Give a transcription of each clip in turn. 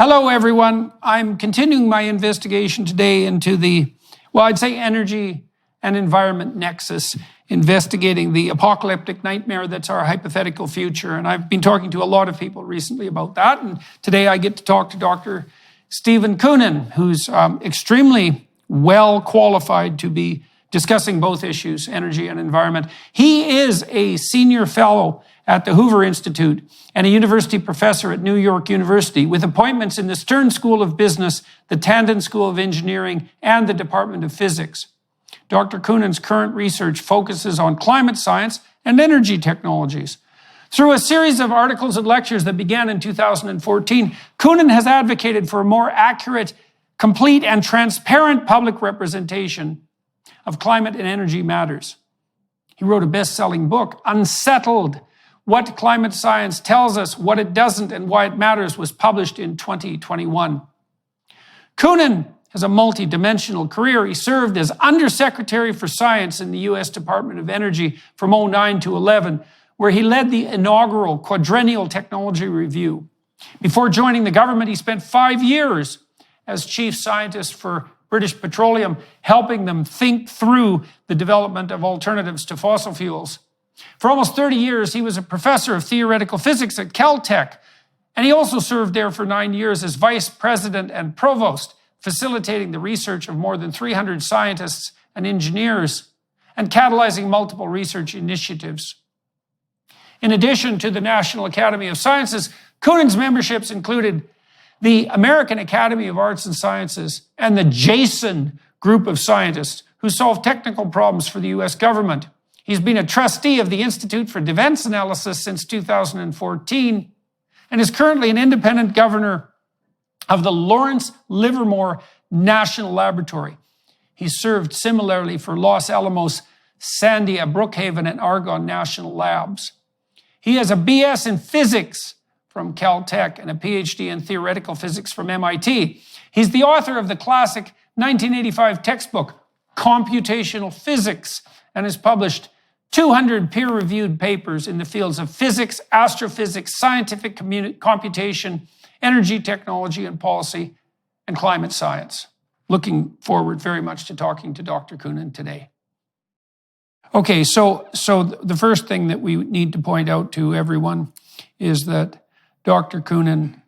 Hello, everyone. I'm continuing my investigation today into the, I'd say energy and environment nexus, investigating the apocalyptic nightmare that's our hypothetical future. And I've been talking to a lot of people recently about that. And today I get to talk to Dr. Stephen Koonin, who's extremely well qualified to be discussing both issues, energy and environment. He is a senior fellow at the Hoover Institute and a university professor at New York University with appointments in the Stern School of Business, the Tandon School of Engineering, and the Department of Physics. Dr. Koonin's current research focuses on climate science and energy technologies. Through a series of articles and lectures that began in 2014, Koonin has advocated for a more accurate, complete, and transparent public representation of climate and energy matters. He wrote a best-selling book, Unsettled: What Climate Science Tells Us, What It Doesn't, and Why It Matters, was published in 2021. Koonin has a multi-dimensional career. He served as Undersecretary for Science in the U.S. Department of Energy from 2009 to 2011, where he led the inaugural Quadrennial Technology Review. Before joining the government, he spent 5 years as Chief Scientist for British Petroleum, helping them think through the development of alternatives to fossil fuels. For almost 30 years, he was a professor of theoretical physics at Caltech, and he also served there for 9 years as vice president and provost, facilitating the research of more than 300 scientists and engineers and catalyzing multiple research initiatives. In addition to the National Academy of Sciences, Koonin's memberships included the American Academy of Arts and Sciences and the JASON group of scientists who solve technical problems for the U.S. government. He's been a trustee of the Institute for Defense Analysis since 2014 and is currently an independent governor of the Lawrence Livermore National Laboratory. He served similarly for Los Alamos, Sandia, Brookhaven, and Argonne National Labs. He has a BS in physics from Caltech and a PhD in theoretical physics from MIT. He's the author of the classic 1985 textbook, Computational Physics, and has published 200 peer-reviewed papers in the fields of physics, astrophysics, scientific computation, energy technology and policy, and climate science. Looking forward very much to talking to Dr. Koonin today. Okay, so the first thing that we need to point out to everyone is that Dr. Koonin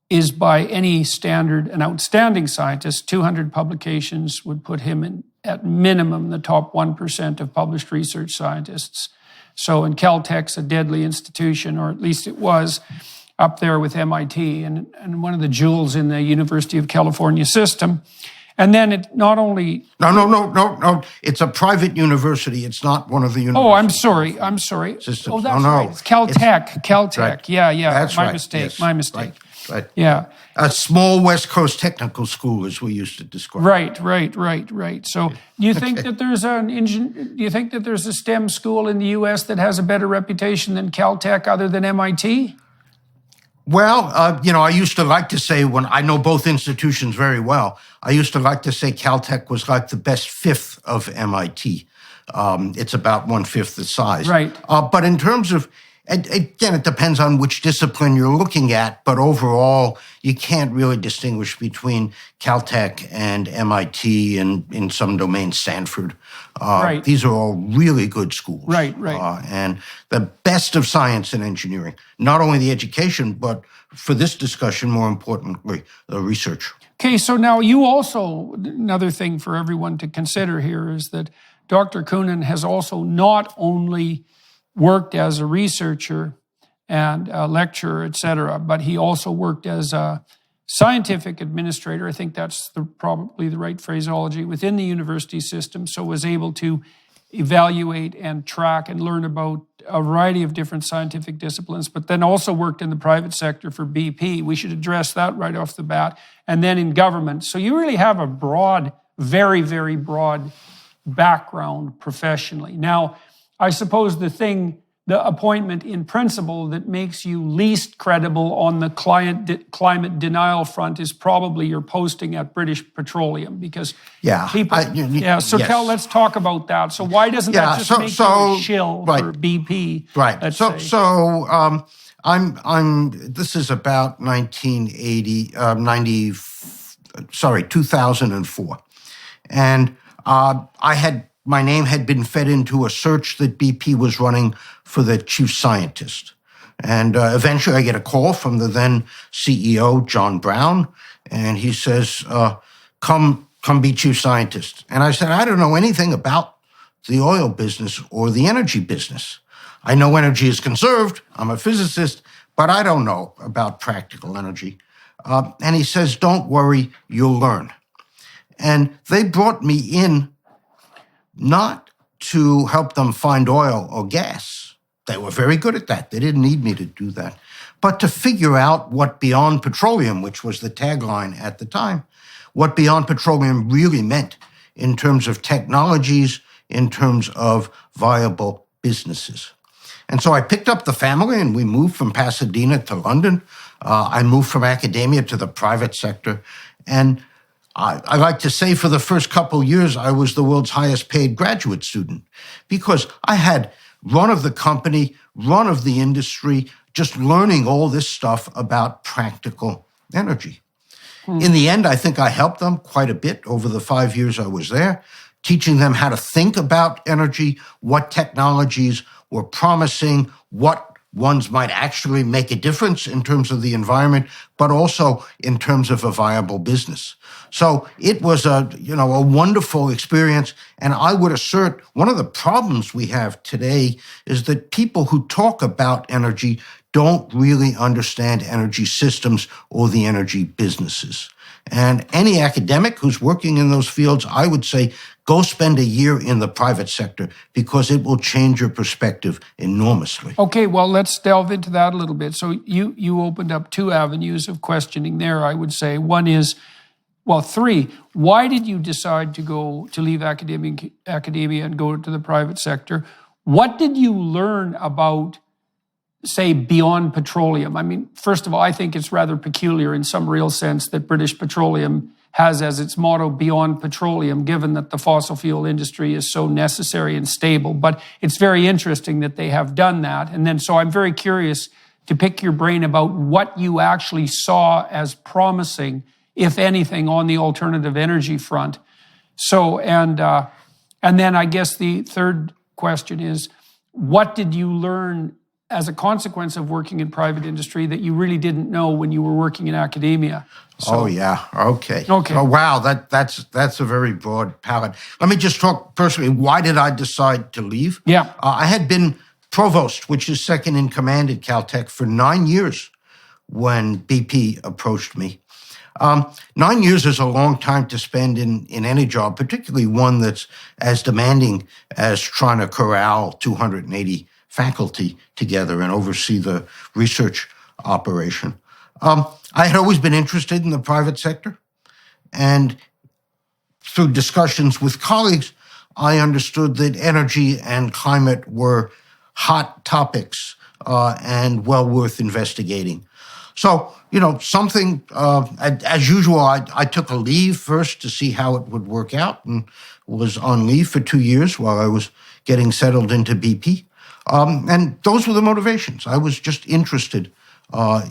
is by any standard an outstanding scientist. 200 publications would put him in, at minimum, the top 1% of published research scientists. So, and Caltech's a deadly institution, or at least it was, up there with MIT and one of the jewels in the University of California system. And then it not only... No. It's a private university. It's not one of the universities. Oh, I'm sorry. Systems. Oh, that's right. It's Caltech. Caltech. Right. Yeah. That's my right. mistake. Yes. My mistake. Right. Yeah. A small West Coast technical school, as we used to describe. Right. So, do you think that there's a STEM school in the U.S. that has a better reputation than Caltech, other than MIT? Well, I used to like to say, when I know both institutions very well, I used to like to say Caltech was like the best fifth of MIT. It's about 1/5 the size. Right. But in terms of, again, it depends on which discipline you're looking at, but overall, you can't really distinguish between Caltech and MIT and, in some domains, Stanford. Right. These are all really good schools. Right. And the best of science and engineering, not only the education, but for this discussion, more importantly, the research. Okay, so now you also, another thing for everyone to consider here is that Dr. Koonin has also not only worked as a researcher and a lecturer, et cetera, but he also worked as a scientific administrator. I think that's probably the right phraseology within the university system, so was able to evaluate and track and learn about a variety of different scientific disciplines, but then also worked in the private sector for BP. We should address that right off the bat. And then in government. So you really have a broad, very, very broad background professionally. Now, I suppose the appointment in principle that makes you least credible on the climate denial front is probably your posting at British Petroleum, because people... let's talk about that. So why doesn't that just make you a shill for BP? Right. This is about 2004. And my name had been fed into a search that BP was running for the chief scientist. And eventually I get a call from the then CEO, John Brown, and he says, come be chief scientist. And I said, I don't know anything about the oil business or the energy business. I know energy is conserved. I'm a physicist, but I don't know about practical energy. And he says, don't worry, you'll learn. And they brought me in not to help them find oil or gas. They were very good at that. They didn't need me to do that. But to figure out what beyond petroleum, which was the tagline at the time, what beyond petroleum really meant in terms of technologies, in terms of viable businesses. And so I picked up the family and we moved from Pasadena to London. I moved from academia to the private sector. And I like to say for the first couple years, I was the world's highest paid graduate student because I had run of the company, run of the industry, just learning all this stuff about practical energy. In the end, I think I helped them quite a bit over the 5 years I was there, teaching them how to think about energy, what technologies were promising, what ones might actually make a difference in terms of the environment, but also in terms of a viable business. So it was a wonderful experience. And I would assert one of the problems we have today is that people who talk about energy don't really understand energy systems or the energy businesses. And any academic who's working in those fields, I would say, go spend a year in the private sector because it will change your perspective enormously. Okay, well, let's delve into that a little bit. So you opened up two avenues of questioning there, I would say. One is, well, three. Why did you decide to leave academia and go to the private sector? What did you learn about, say, beyond petroleum? I mean, first of all, I think it's rather peculiar in some real sense that British Petroleum has as its motto beyond petroleum, given that the fossil fuel industry is so necessary and stable. But it's very interesting that they have done that. And then, so I'm very curious to pick your brain about what you actually saw as promising, if anything, on the alternative energy front. So, and then I guess the third question is, what did you learn as a consequence of working in private industry that you really didn't know when you were working in academia? So, oh, yeah. Okay. Okay. Oh, wow. That's a very broad palette. Let me just talk personally. Why did I decide to leave? Yeah. I had been provost, which is second in command at Caltech, for 9 years when BP approached me. 9 years is a long time to spend in any job, particularly one that's as demanding as trying to corral 280 faculty together and oversee the research operation. I had always been interested in the private sector, and through discussions with colleagues, I understood that energy and climate were hot topics and well worth investigating. So, something, as usual, I took a leave first to see how it would work out and was on leave for 2 years while I was getting settled into BP. And those were the motivations. I was just interested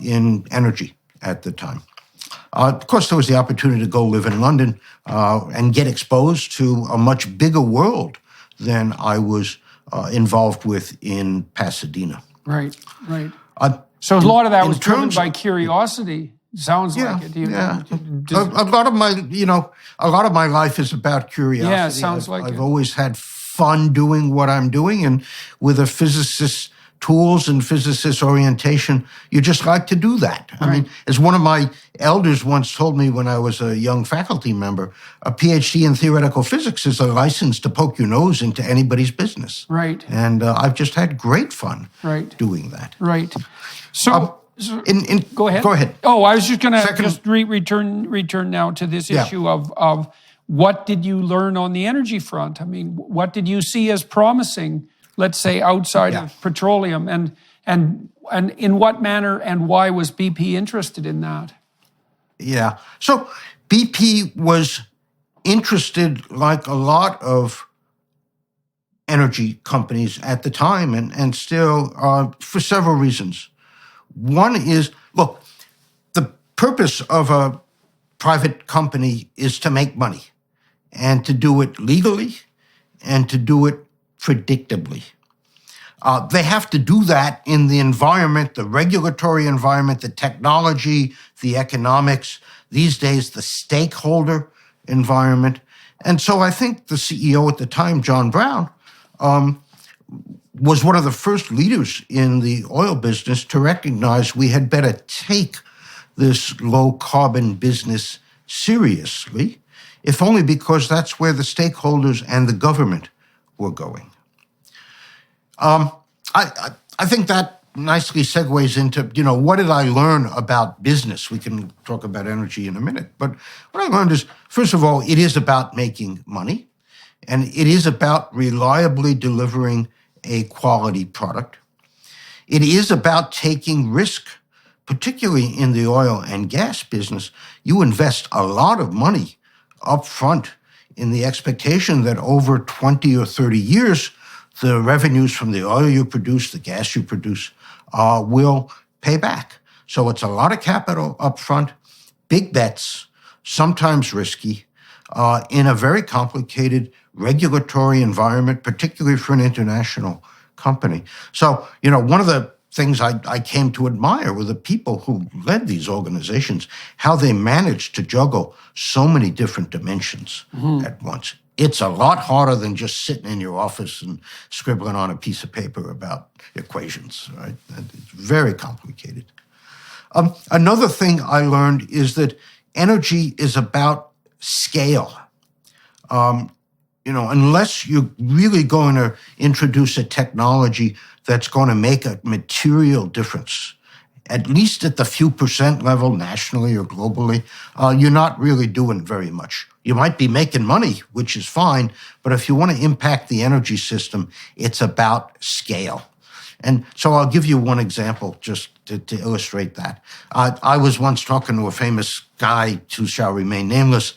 in energy at the time. Of course, there was the opportunity to go live in London and get exposed to a much bigger world than I was involved with in Pasadena. Right. So a lot of that was driven by curiosity. Sounds like it. A lot of my life is about curiosity. Yeah, it sounds like I've always had fun doing what I'm doing, and with a physicist's tools and physicist orientation, you just like to do that. Right. I mean, as one of my elders once told me when I was a young faculty member, a PhD in theoretical physics is a license to poke your nose into anybody's business. Right. And I've just had great fun doing that. Right. So, go ahead. Go ahead. Oh, I was just going to return now to this issue of what did you learn on the energy front? I mean, what did you see as promising, let's say, outside of petroleum, and in what manner and why was BP interested in that? Yeah. So BP was interested, like a lot of energy companies at the time, and still for several reasons. One is, look, the purpose of a private company is to make money and to do it legally and to do it predictably. They have to do that in the environment, the regulatory environment, the technology, the economics, these days the stakeholder environment. And so I think the CEO at the time, John Brown, was one of the first leaders in the oil business to recognize we had better take this low carbon business seriously, if only because that's where the stakeholders and the government were going. I think that nicely segues into, what did I learn about business? We can talk about energy in a minute. But what I learned is, first of all, it is about making money, and it is about reliably delivering a quality product. It is about taking risk, particularly in the oil and gas business. You invest a lot of money up front in the expectation that over 20 or 30 years, the revenues from the oil you produce, the gas you produce, will pay back. So it's a lot of capital up front, big bets, sometimes risky, in a very complicated regulatory environment, particularly for an international company. So, one of the things I came to admire were the people who led these organizations, how they managed to juggle so many different dimensions at once. It's a lot harder than just sitting in your office and scribbling on a piece of paper about equations, right? It's very complicated. Another thing I learned is that energy is about scale. Unless you're really going to introduce a technology that's going to make a material difference, at least at the few percent level nationally or globally, you're not really doing very much. You might be making money, which is fine, but if you want to impact the energy system, it's about scale. And so I'll give you one example just to illustrate that. I was once talking to a famous guy who shall remain nameless,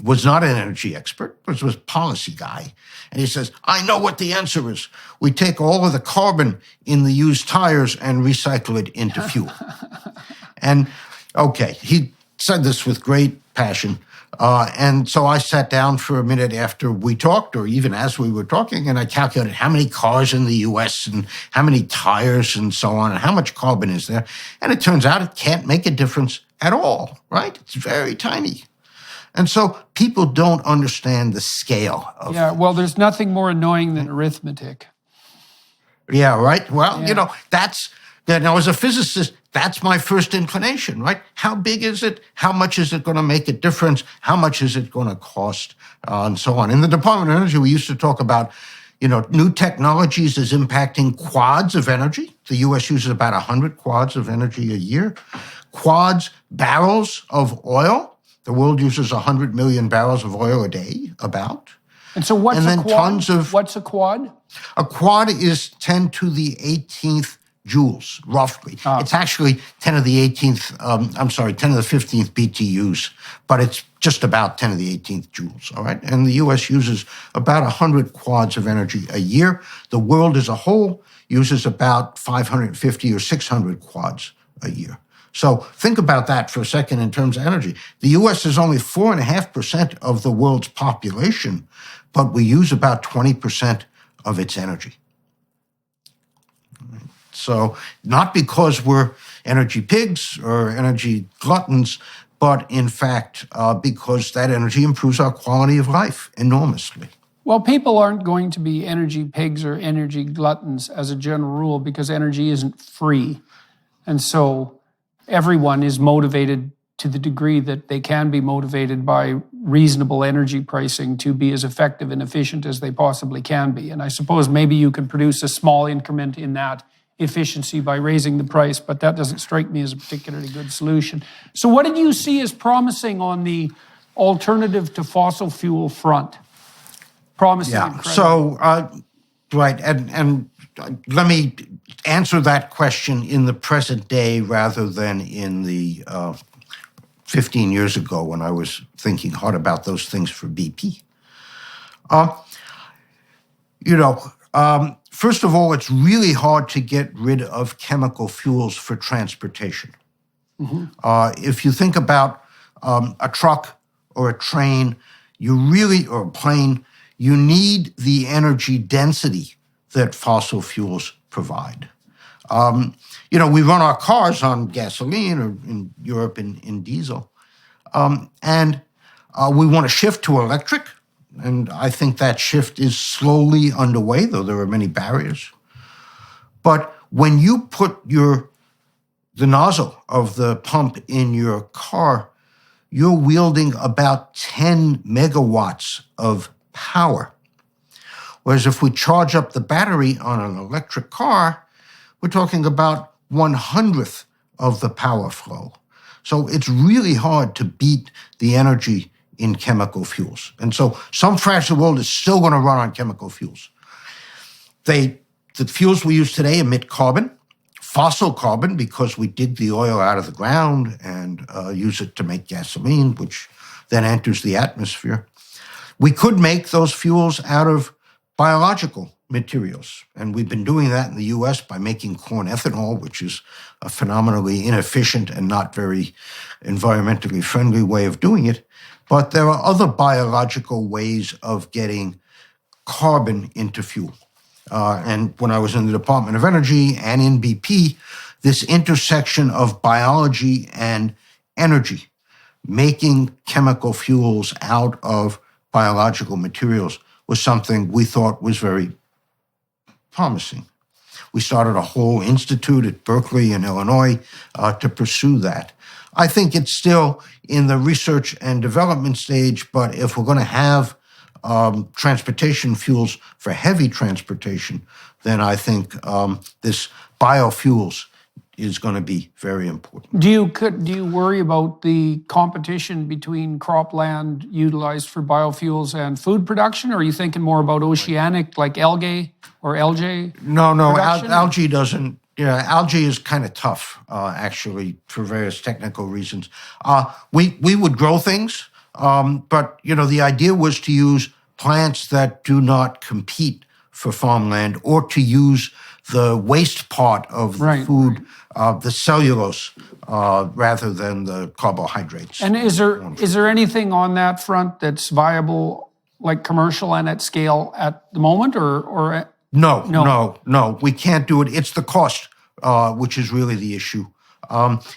was not an energy expert, but was a policy guy. And he says, I know what the answer is. We take all of the carbon in the used tires and recycle it into fuel. And okay, he said this with great passion. And so I sat down for a minute after we talked, or even as we were talking, and I calculated how many cars in the U.S. and how many tires and so on, and how much carbon is there. And it turns out it can't make a difference at all, right? It's very tiny. And so people don't understand the scale of it. Yeah, well, there's nothing more annoying than arithmetic. Yeah, right? Well, now as a physicist, that's my first inclination, right? How big is it? How much is it going to make a difference? How much is it going to cost? And so on. In the Department of Energy, we used to talk about, new technologies as impacting quads of energy. The U.S. uses about 100 quads of energy a year. Quads, barrels of oil. The world uses 100 million barrels of oil a day, about. And so what's a quad? What's a quad? A quad is 10 to the 18th joules, roughly. It's actually 10 to the 15th BTUs, but it's just about 10 to the 18th joules, all right? And the U.S. uses about 100 quads of energy a year. The world as a whole uses about 550 or 600 quads a year. So think about that for a second in terms of energy. The U.S. is only 4.5% of the world's population, but we use about 20% of its energy. So not because we're energy pigs or energy gluttons, but in fact, because that energy improves our quality of life enormously. Well, people aren't going to be energy pigs or energy gluttons as a general rule because energy isn't free. And so everyone is motivated to the degree that they can be motivated by reasonable energy pricing to be as effective and efficient as they possibly can be. And I suppose maybe you could produce a small increment in that efficiency by raising the price, but that doesn't strike me as a particularly good solution. So what did you see as promising on the alternative to fossil fuel front? Promising. Yeah, so, right, and let me answer that question in the present day rather than in the 15 years ago when I was thinking hard about those things for BP. First of all, it's really hard to get rid of chemical fuels for transportation. If you think about a truck or a train, or a plane, you need the energy density that fossil fuels provide. We run our cars on gasoline, or in Europe in diesel. And we want to shift to electric. And I think that shift is slowly underway, though there are many barriers. But when you put the nozzle of the pump in your car, you're wielding about 10 megawatts of power. Whereas if we charge up the battery on an electric car, we're talking about 1/100th of the power flow. So it's really hard to beat the energy in chemical fuels. And so some fraction of the world is still going to run on chemical fuels. The fuels we use today emit carbon, fossil carbon, because we dig the oil out of the ground and use it to make gasoline, which then enters the atmosphere. We could make those fuels out of biological materials. And we've been doing that in the US by making corn ethanol, which is a phenomenally inefficient and not very environmentally friendly way of doing it. But there are other biological ways of getting carbon into fuel. And when I was in the Department of Energy and in BP, this intersection of biology and energy, making chemical fuels out of biological materials, was something we thought was very promising. We started a whole institute at Berkeley in Illinois to pursue that. I think it's still in the research and development stage, but if we're going to have transportation fuels for heavy transportation, then I think this biofuels is going to be very important. Do you worry about the competition between cropland utilized for biofuels and food production, or are you thinking more about oceanic, like algae or algae? No, algae doesn't. Yeah, algae is kind of tough, actually, for various technical reasons. We would grow things, but the idea was to use plants that do not compete for farmland, or to use the waste part of the food, the cellulose, rather than the carbohydrates. And is there anything on that front that's viable, like commercial and at scale at the moment, or? No, we can't do it. It's the cost, which is really the issue.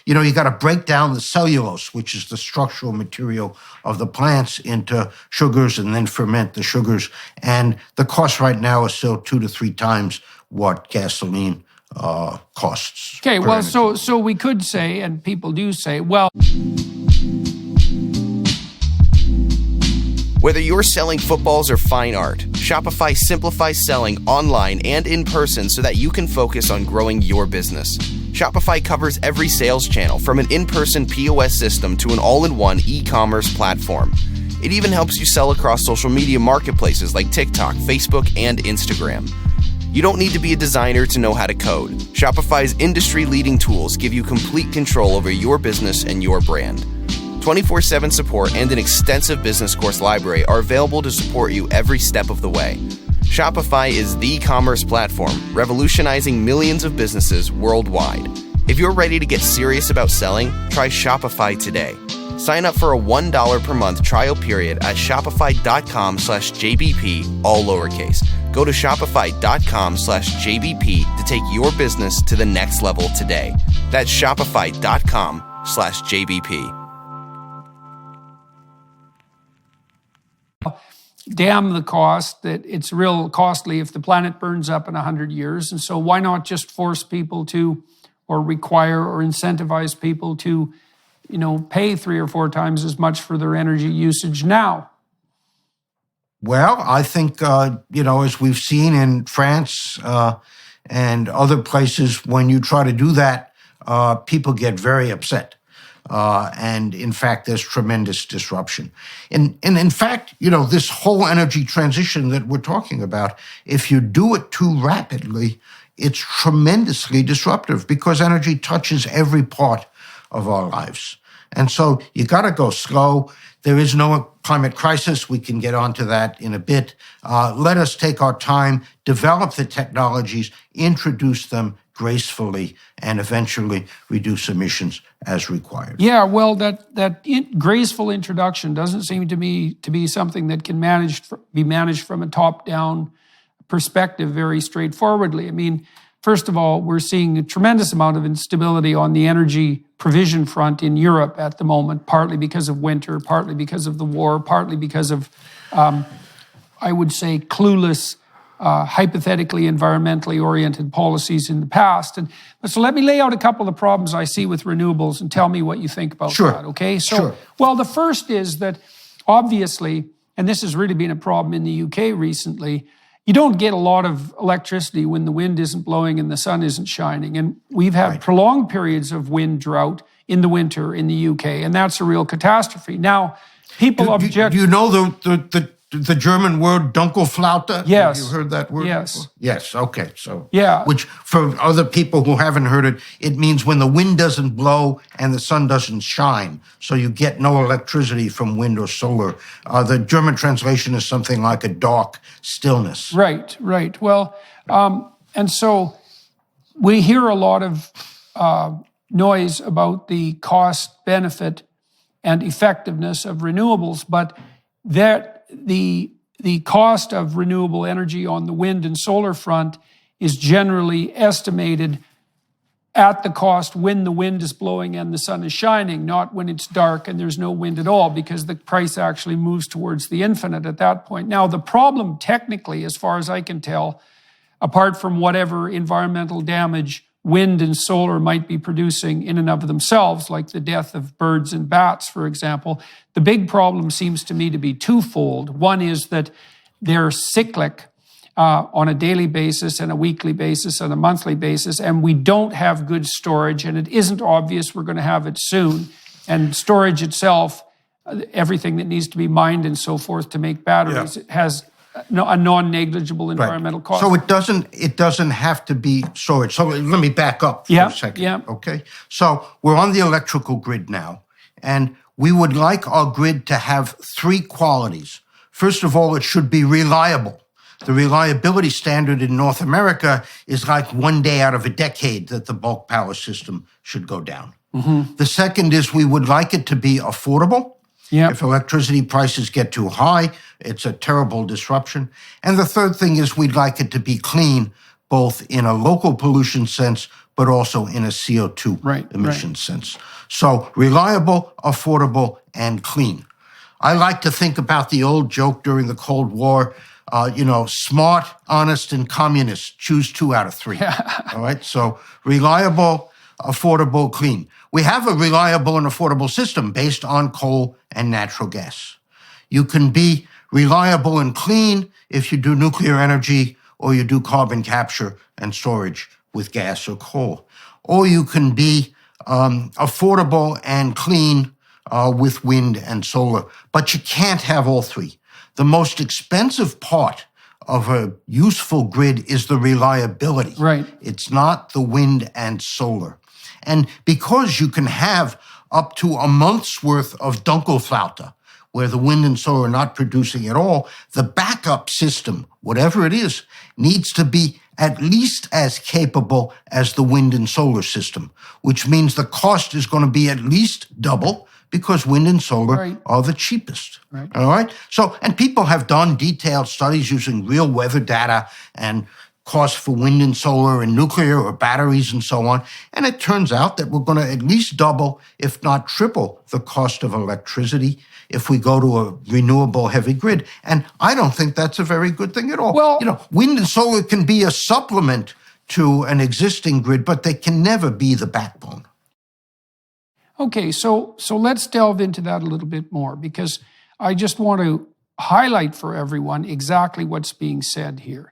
You got to break down the cellulose, which is the structural material of the plants, into sugars and then ferment the sugars. And the cost right now is still 2 to 3 times what gasoline costs. Okay, well, so we could say, and people do say, well... Whether you're selling footballs or fine art, Shopify simplifies selling online and in person so that you can focus on growing your business. Shopify covers every sales channel, from an in-person POS system to an all-in-one e-commerce platform. It even helps you sell across social media marketplaces like TikTok, Facebook, and Instagram. You don't need to be a designer to know how to code. Shopify's industry-leading tools give you complete control over your business and your brand. 24/7 support and an extensive business course library are available to support you every step of the way. Shopify is the commerce platform, revolutionizing millions of businesses worldwide. If you're ready to get serious about selling, try Shopify today. Sign up for a $1 per month trial period at shopify.com/JBP, all lowercase. Go to shopify.com/JBP to take your business to the next level today. That's shopify.com/JBP. Damn the cost, that it's real costly if the planet burns up in 100 years. And so why not just force people to, or require or incentivize people to, pay 3 or 4 times as much for their energy usage now? Well, I think, as we've seen in France and other places, when you try to do that, people get very upset. And in fact, there's tremendous disruption. And in fact, this whole energy transition that we're talking about, if you do it too rapidly, it's tremendously disruptive, because energy touches every part of our lives. And so you got to go slow. There is no climate crisis. We can get onto that in a bit. Let us take our time, develop the technologies, introduce them gracefully, and eventually reduce emissions as required. Yeah, well, that graceful introduction doesn't seem to me to be something that can be managed from a top-down perspective very straightforwardly. I mean, first of all, we're seeing a tremendous amount of instability on the energy provision front in Europe at the moment, partly because of winter, partly because of the war, partly because of, I would say, clueless, hypothetically environmentally oriented policies in the past. And so let me lay out a couple of problems I see with renewables and tell me what you think about that, okay? So, well, the first is that obviously, and this has really been a problem in the UK recently, you don't get a lot of electricity when the wind isn't blowing and the sun isn't shining. And we've had prolonged periods of wind drought in the winter in the UK, and that's a real catastrophe. Now, people object... Do you know the German word Dunkelflaute? Yes. Have you heard that word before? Yes, okay. So, yeah. Which, for other people who haven't heard it, it means when the wind doesn't blow and the sun doesn't shine, so you get no electricity from wind or solar. The German translation is something like a dark stillness. Right. Well, and so we hear a lot of noise about the cost, benefit, and effectiveness of renewables, but that the cost of renewable energy on the wind and solar front is generally estimated at the cost when the wind is blowing and the sun is shining, not when it's dark and there's no wind at all, because the price actually moves towards the infinite at that point. Now, the problem technically, as far as I can tell, apart from whatever environmental damage wind and solar might be producing in and of themselves, like the death of birds and bats, for example, the big problem seems to me to be twofold. One is that they're cyclic on a daily basis and a weekly basis and a monthly basis, and we don't have good storage, and it isn't obvious we're going to have it soon. And storage itself, everything that needs to be mined and so forth to make batteries, has a non-negligible environmental cost. So it doesn't have to be storage. So let me back up for a second. Okay. So we're on the electrical grid now, and we would like our grid to have three qualities. First of all, it should be reliable. The reliability standard in North America is like 1 day out of a decade that the bulk power system should go down. Mm-hmm. The second is we would like it to be affordable. Yep. If electricity prices get too high, it's a terrible disruption. And the third thing is we'd like it to be clean, both in a local pollution sense, but also in a CO2 emission sense. So reliable, affordable, and clean. I like to think about the old joke during the Cold War, smart, honest, and communist. Choose 2 out of 3. All right. So reliable, affordable, clean. We have a reliable and affordable system based on coal and natural gas. You can be reliable and clean if you do nuclear energy or you do carbon capture and storage with gas or coal. Or you can be affordable and clean with wind and solar. But you can't have all three. The most expensive part of a useful grid is the reliability. Right. It's not the wind and solar. And because you can have up to a month's worth of Dunkelflaute, where the wind and solar are not producing at all, the backup system, whatever it is, needs to be at least as capable as the wind and solar system, which means the cost is going to be at least double because wind and solar are the cheapest. Right. All right? So, and people have done detailed studies using real weather data and costs for wind and solar and nuclear or batteries and so on. And it turns out that we're going to at least double, if not triple, the cost of electricity if we go to a renewable heavy grid. And I don't think that's a very good thing at all. Well, wind and solar can be a supplement to an existing grid, but they can never be the backbone. Okay, so let's delve into that a little bit more, because I just want to highlight for everyone exactly what's being said here.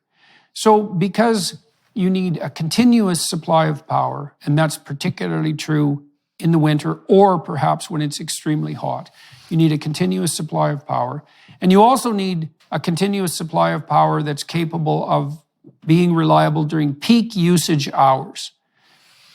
So because you need a continuous supply of power, and that's particularly true in the winter or perhaps when it's extremely hot, you need a continuous supply of power. And you also need a continuous supply of power that's capable of being reliable during peak usage hours.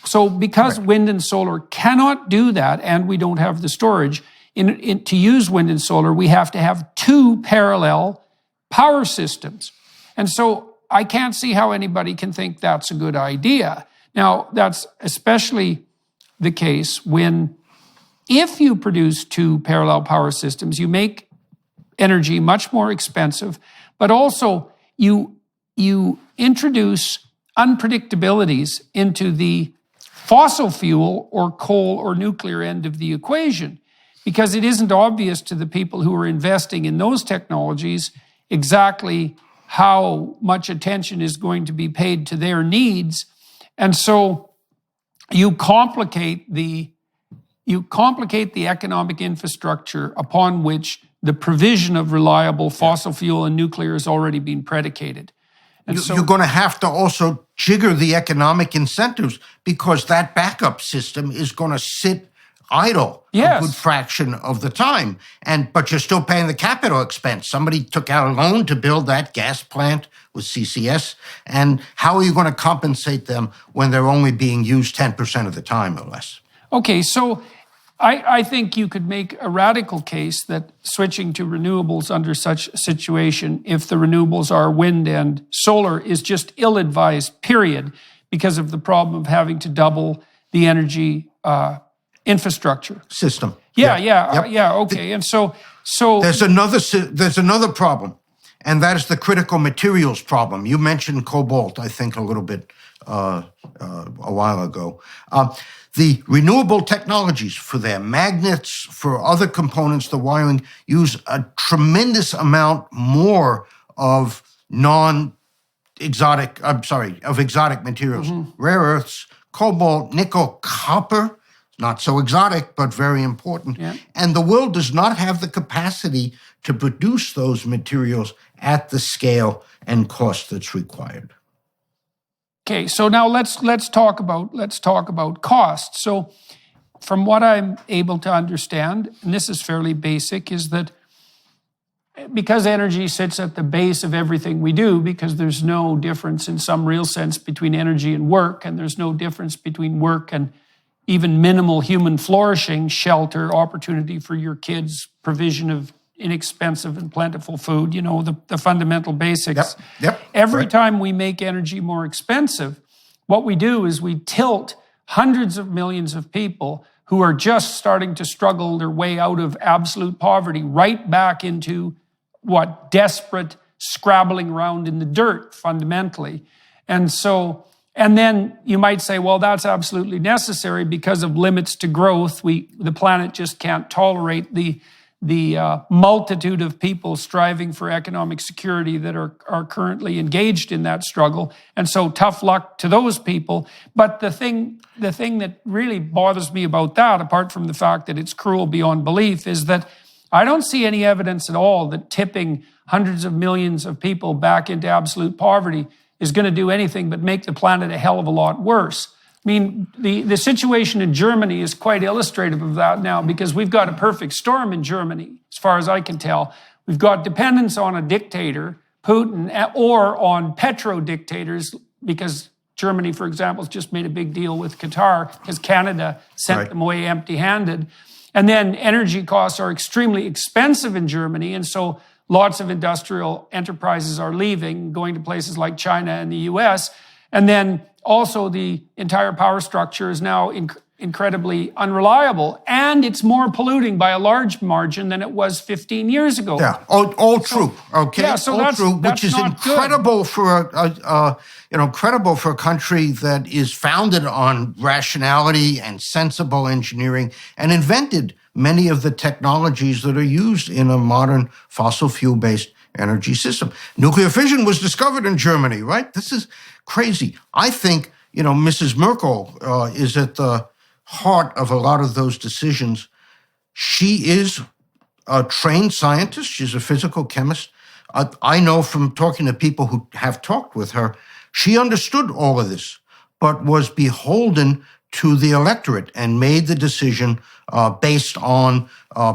So because wind and solar cannot do that, and we don't have the storage, to use wind and solar, we have to have two parallel power systems. And so I can't see how anybody can think that's a good idea. Now, that's especially the case if you produce two parallel power systems, you make energy much more expensive, but also you introduce unpredictabilities into the fossil fuel or coal or nuclear end of the equation, because it isn't obvious to the people who are investing in those technologies exactly how much attention is going to be paid to their needs. And so you complicate the economic infrastructure upon which the provision of reliable fossil fuel and nuclear has already been predicated. And so you're going to have to also jigger the economic incentives, because that backup system is going to sit idle a good fraction of the time. But you're still paying the capital expense. Somebody took out a loan to build that gas plant with CCS. And how are you going to compensate them when they're only being used 10% of the time or less? Okay, so I think you could make a radical case that switching to renewables under such a situation, if the renewables are wind and solar, is just ill-advised, period, because of the problem of having to double the energy infrastructure system. Okay. And so there's another problem, and that is the critical materials problem. You mentioned cobalt, I think, a little bit a while ago. The renewable technologies for their magnets, for other components, the wiring, use a tremendous amount more of exotic materials. Rare earths, cobalt, nickel, copper, not so exotic, but very important. Yeah. And the world does not have the capacity to produce those materials at the scale and cost that's required. Okay, so now let's talk about cost. So from what I'm able to understand, and this is fairly basic, is that because energy sits at the base of everything we do, because there's no difference in some real sense between energy and work, and there's no difference between work and even minimal human flourishing, shelter, opportunity for your kids, provision of inexpensive and plentiful food, the fundamental basics. Every time we make energy more expensive, what we do is we tilt hundreds of millions of people who are just starting to struggle their way out of absolute poverty right back into desperate scrabbling around in the dirt, fundamentally. And then you might say, well, that's absolutely necessary because of limits to growth. The planet just can't tolerate the multitude of people striving for economic security that are currently engaged in that struggle. And so tough luck to those people. But the thing that really bothers me about that, apart from the fact that it's cruel beyond belief, is that I don't see any evidence at all that tipping hundreds of millions of people back into absolute poverty is going to do anything but make the planet a hell of a lot worse. I mean, the situation in Germany is quite illustrative of that now, because we've got a perfect storm in Germany, as far as I can tell. We've got dependence on a dictator, Putin, or on petro-dictators, because Germany, for example, has just made a big deal with Qatar, because Canada sent them away empty-handed. And then energy costs are extremely expensive in Germany, and so lots of industrial enterprises are leaving, going to places like China and the US. And then also the entire power structure is now incredibly unreliable, and it's more polluting by a large margin than it was 15 years ago. Yeah, all true. Okay, yeah, so all that's true, which is incredible for incredible for a country that is founded on rationality and sensible engineering, and invented many of the technologies that are used in a modern fossil fuel-based energy system. Nuclear fission was discovered in Germany, right? This is crazy. I think, Mrs. Merkel is at the heart of a lot of those decisions. She is a trained scientist. She's a physical chemist. I know from talking to people who have talked with her, she understood all of this, but was beholden to the electorate and made the decision based on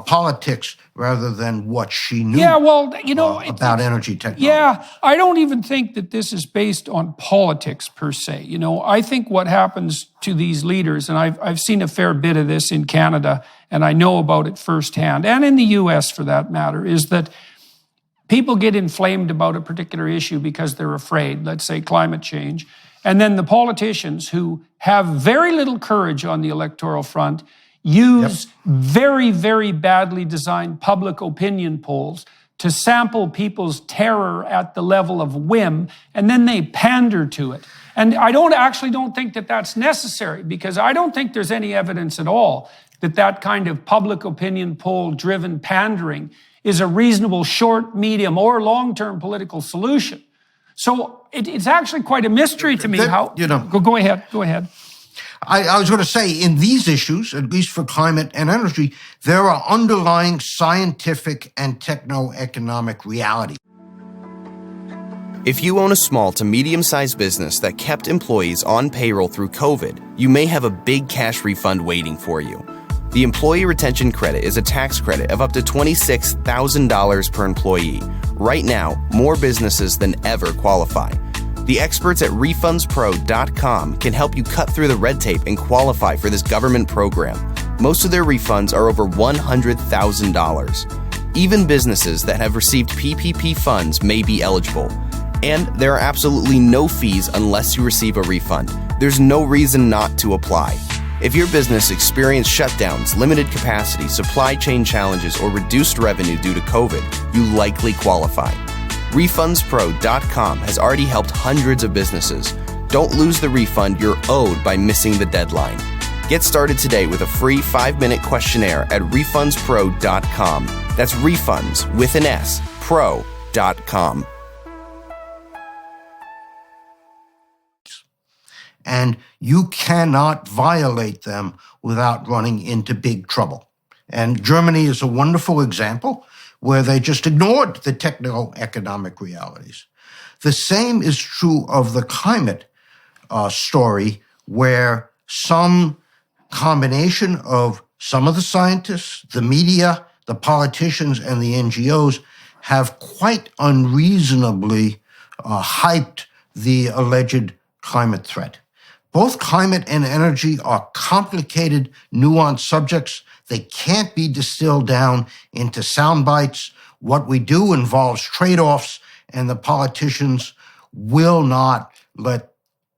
politics rather than what she knew about energy technology. Yeah, I don't even think that this is based on politics per se. I think what happens to these leaders, and I've seen a fair bit of this in Canada, and I know about it firsthand, and in the US for that matter, is that people get inflamed about a particular issue because they're afraid, let's say climate change. And then the politicians who have very little courage on the electoral front use very, very badly designed public opinion polls to sample people's terror at the level of whim, and then they pander to it. And I don't think that that's necessary, because I don't think there's any evidence at all that kind of public opinion poll-driven pandering is a reasonable short, medium, or long-term political solution. So it's actually quite a mystery to me how... Go ahead. I was going to say, in these issues, at least for climate and energy, there are underlying scientific and techno-economic realities. If you own a small to medium-sized business that kept employees on payroll through COVID, you may have a big cash refund waiting for you. The Employee Retention Credit is a tax credit of up to $26,000 per employee. Right now, more businesses than ever qualify. The experts at RefundsPro.com can help you cut through the red tape and qualify for this government program. Most of their refunds are over $100,000. Even businesses that have received PPP funds may be eligible. And there are absolutely no fees unless you receive a refund. There's no reason not to apply. If your business experienced shutdowns, limited capacity, supply chain challenges, or reduced revenue due to COVID, you likely qualify. RefundsPro.com has already helped hundreds of businesses. Don't lose the refund you're owed by missing the deadline. Get started today with a free 5-minute questionnaire at RefundsPro.com. That's refunds with an S, pro.com. And you cannot violate them without running into big trouble. And Germany is a wonderful example where they just ignored the techno-economic realities. The same is true of the climate story, where some combination of some of the scientists, the media, the politicians, and the NGOs have quite unreasonably hyped the alleged climate threat. Both climate and energy are complicated, nuanced subjects. They can't be distilled down into sound bites. What we do involves trade-offs, and the politicians will not let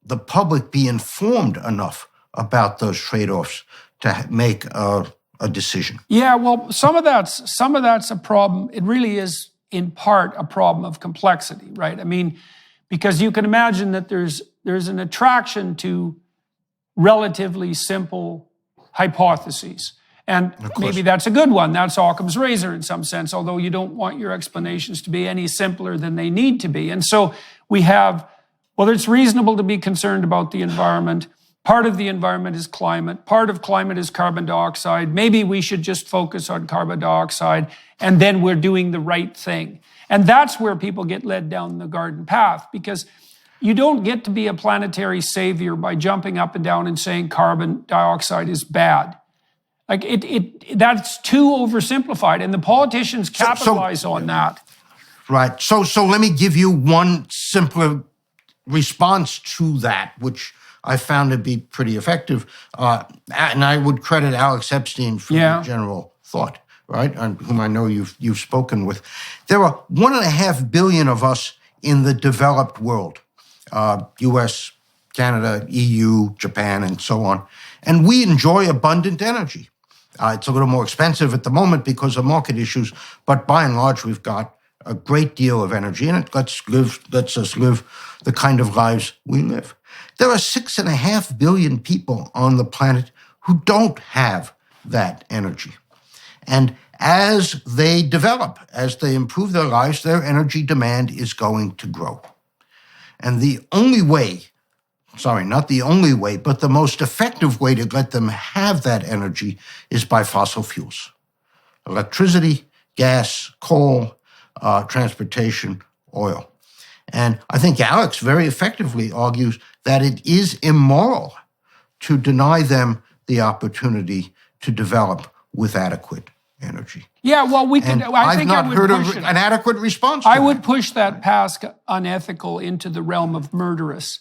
the public be informed enough about those trade-offs to make a decision. Yeah, well, some of that's a problem. It really is, in part, a problem of complexity, right? I mean, because you can imagine that there's an attraction to relatively simple hypotheses. And maybe that's a good one. That's Occam's razor in some sense, although you don't want your explanations to be any simpler than they need to be. And so we have, well, it's reasonable to be concerned about the environment. Part of the environment is climate. Part of climate is carbon dioxide. Maybe we should just focus on carbon dioxide, and then we're doing the right thing. And that's where people get led down the garden path, because you don't get to be a planetary savior by jumping up and down and saying carbon dioxide is bad. Like that's too oversimplified, and the politicians capitalize on that. Right. So let me give you one simpler response to that, which I found to be pretty effective. And I would credit Alex Epstein for the general thought, right, on whom I know you've spoken with. There are 1.5 billion of us in the developed world, US, Canada, EU, Japan, and so on. And we enjoy abundant energy. It's a little more expensive at the moment because of market issues, but by and large, we've got a great deal of energy, and it lets us live the kind of lives we live. There are 6.5 billion people on the planet who don't have that energy. And as they develop, as they improve their lives, their energy demand is going to grow. And the only way, not the only way, but the most effective way to let them have that energy is by fossil fuels. Electricity, gas, coal, transportation, oil. And I think Alex very effectively argues that it is immoral to deny them the opportunity to develop with adequate energy. Yeah, well, we could. And I think I've I not would heard push of it. an adequate response to I would that. push that past unethical into the realm of murderous.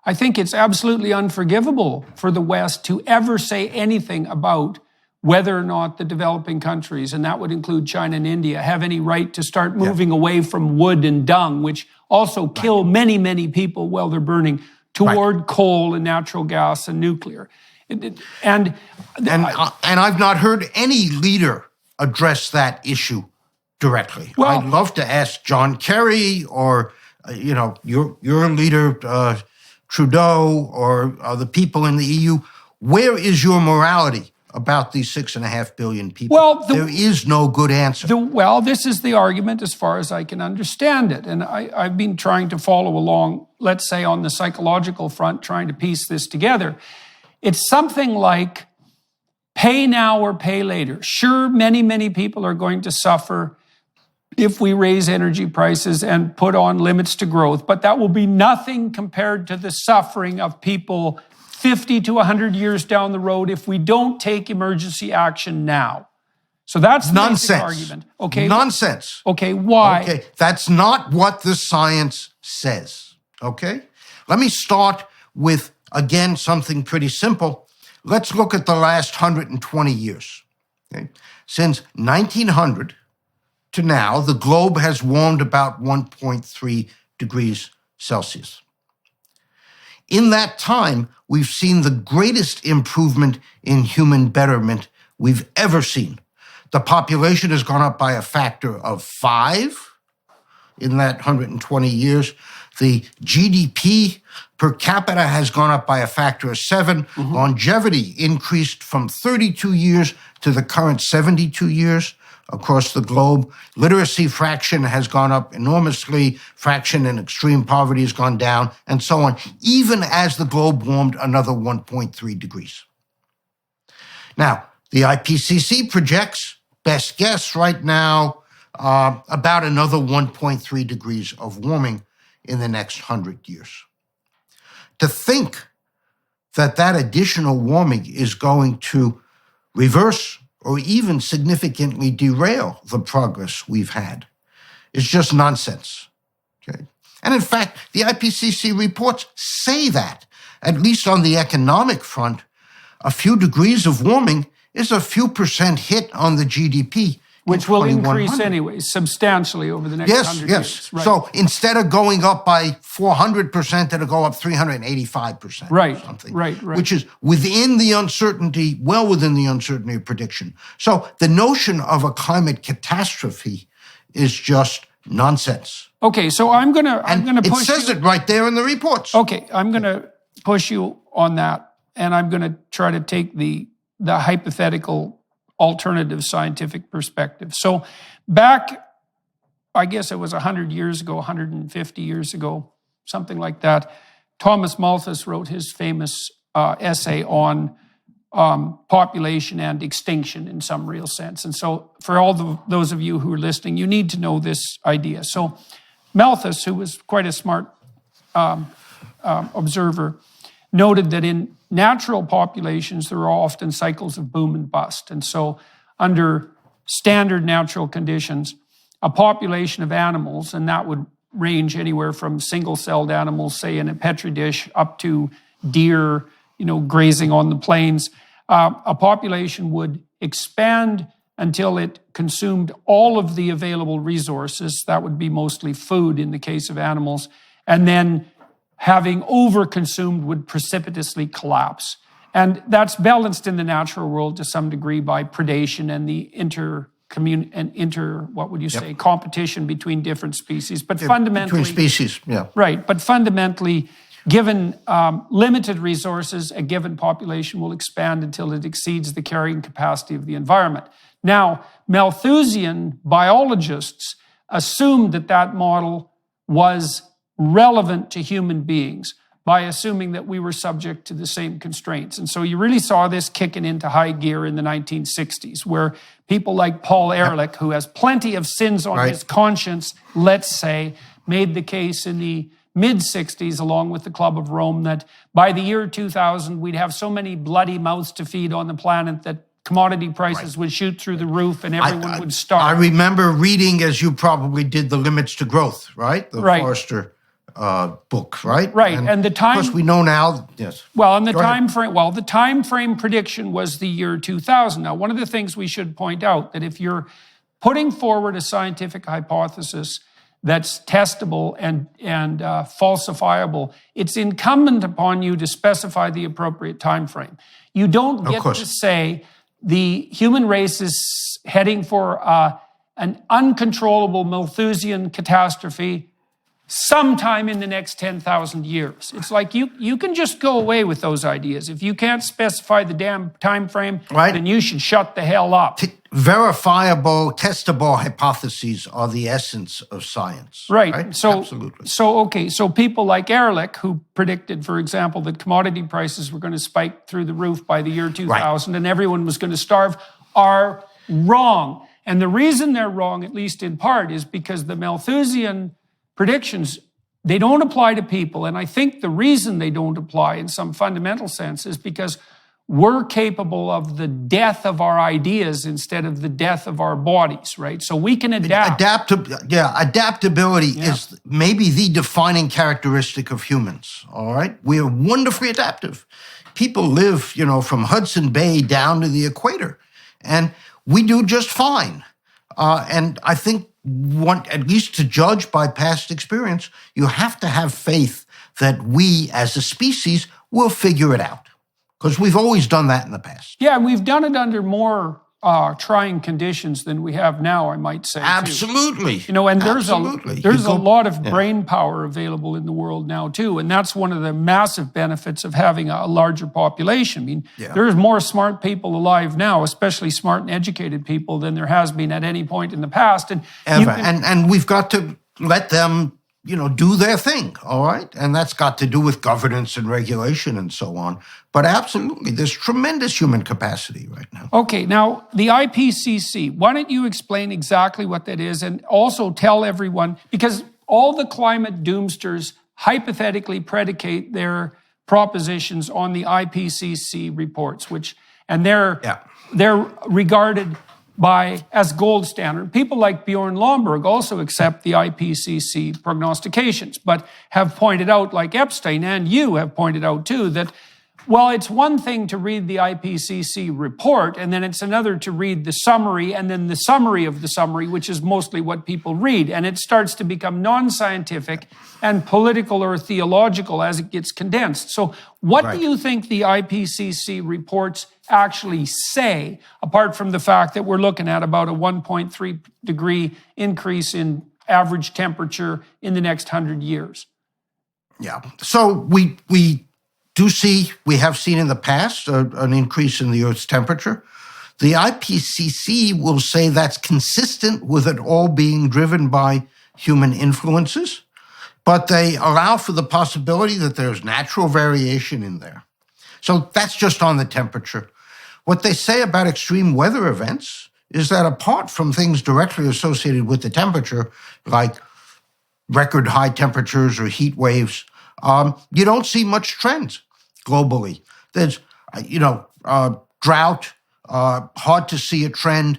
I think it's absolutely unforgivable for the West to ever say anything about whether or not the developing countries, and that would include China and India, have any right to start moving away from wood and dung, which also kill many, many people while they're burning, toward coal and natural gas and nuclear. And I've not heard any leader address that issue directly. Well, I'd love to ask John Kerry or, your leader, Trudeau, or the people in the EU, where is your morality about these 6.5 billion people? Well, there is no good answer. This is the argument as far as I can understand it. And I've been trying to follow along, let's say on the psychological front, trying to piece this together. It's something like pay now or pay later. Sure, many, many people are going to suffer if we raise energy prices and put on limits to growth, but that will be nothing compared to the suffering of people 50 to 100 years down the road if we don't take emergency action now. So that's the basic argument. Okay. Nonsense. Okay, why? Okay, that's not what the science says. Okay? Let me start with, again, something pretty simple. Let's look at the last 120 years. Okay? Since 1900 to now, the globe has warmed about 1.3 degrees Celsius. In that time, we've seen the greatest improvement in human betterment we've ever seen. The population has gone up by a factor of 5 in that 120 years. The GDP per capita has gone up by a factor of 7. Longevity increased from 32 years to the current 72 years across the globe. Literacy fraction has gone up enormously. Fraction in extreme poverty has gone down, and so on, even as the globe warmed another 1.3 degrees. Now, the IPCC projects, best guess right now, about another 1.3 degrees of warming in the next 100 years. To think that that additional warming is going to reverse or even significantly derail the progress we've had is just nonsense. Okay? And in fact, the IPCC reports say that, at least on the economic front, a few degrees of warming is a few percent hit on the GDP. Which will increase anyway, substantially over the next 100 years. Right. So instead of going up by 400%, it'll go up 385%. Right, or something. Right. Which is within the uncertainty, well within the uncertainty of prediction. So the notion of a climate catastrophe is just nonsense. Okay, so I'm gonna push. It says it right there in the reports. Okay, I'm gonna push you on that, and I'm gonna try to take the hypothetical alternative scientific perspective. So back, I guess it was 100 years ago, 150 years ago, something like that, Thomas Malthus wrote his famous essay on population and extinction in some real sense. And so for all those of you who are listening, you need to know this idea. So Malthus, who was quite a smart observer, noted that in natural populations, there are often cycles of boom and bust. And so under standard natural conditions, a population of animals, and that would range anywhere from single-celled animals, say in a petri dish, up to deer, grazing on the plains, a population would expand until it consumed all of the available resources. That would be mostly food in the case of animals. And then having overconsumed would precipitously collapse. And that's balanced in the natural world to some degree by predation and the competition between different species. But fundamentally... Between species, yeah. Right, but fundamentally, given limited resources, a given population will expand until it exceeds the carrying capacity of the environment. Now, Malthusian biologists assumed that model was relevant to human beings by assuming that we were subject to the same constraints. And so you really saw this kicking into high gear in the 1960s, where people like Paul Ehrlich, who has plenty of sins on his conscience, let's say, made the case in the mid-60s, along with the Club of Rome, that by the year 2000, we'd have so many bloody mouths to feed on the planet that commodity prices would shoot through the roof and everyone would starve. I remember reading, as you probably did, The Limits to Growth, right? The Forrester book, right? Right, and the time... Of course, we know now, yes. Well, and the time frame prediction was the year 2000. Now, one of the things we should point out, that if you're putting forward a scientific hypothesis that's testable and falsifiable, it's incumbent upon you to specify the appropriate time frame. You don't get to say the human race is heading for an uncontrollable Malthusian catastrophe sometime in the next 10,000 years. It's like you can just go away with those ideas. If you can't specify the damn time frame, then you should shut the hell up. Verifiable, testable hypotheses are the essence of science. Right. So, absolutely. So people like Ehrlich, who predicted, for example, that commodity prices were going to spike through the roof by the year 2000 and everyone was going to starve, are wrong. And the reason they're wrong, at least in part, is because the Malthusian predictions, they don't apply to people. And I think the reason they don't apply in some fundamental sense is because we're capable of the death of our ideas instead of the death of our bodies, right? So we can adapt. Adaptability is maybe the defining characteristic of humans, all right? We are wonderfully adaptive. People live, from Hudson Bay down to the equator, and we do just fine. And I think, at least to judge by past experience, you have to have faith that we as a species will figure it out. Because we've always done that in the past. Yeah, and we've done it under more trying conditions than we have now, I might say. Absolutely. Too. And there's a lot of brain power available in the world now, too. And that's one of the massive benefits of having a larger population. I mean, there's more smart people alive now, especially smart and educated people, than there has been at any point in the past. And we've got to let them do their thing, all right? And that's got to do with governance and regulation and so on. But absolutely, there's tremendous human capacity right now. Okay, now, the IPCC, why don't you explain exactly what that is and also tell everyone, because all the climate doomsters hypothetically predicate their propositions on the IPCC reports, and they're regarded as gold standard. People like Bjorn Lomborg also accept the IPCC prognostications, but have pointed out, like Epstein and you have pointed out too, that, well, it's one thing to read the IPCC report, and then it's another to read the summary, and then the summary of the summary, which is mostly what people read. And it starts to become non-scientific and political or theological as it gets condensed. So what do you think the IPCC reports actually say, apart from the fact that we're looking at about a 1.3 degree increase in average temperature in the next 100 years? Yeah. So we have seen in the past an increase in the Earth's temperature. The IPCC will say that's consistent with it all being driven by human influences, but they allow for the possibility that there's natural variation in there. So that's just on the temperature. What they say about extreme weather events is that apart from things directly associated with the temperature, like record high temperatures or heat waves, you don't see much trends globally. There's, drought, hard to see a trend.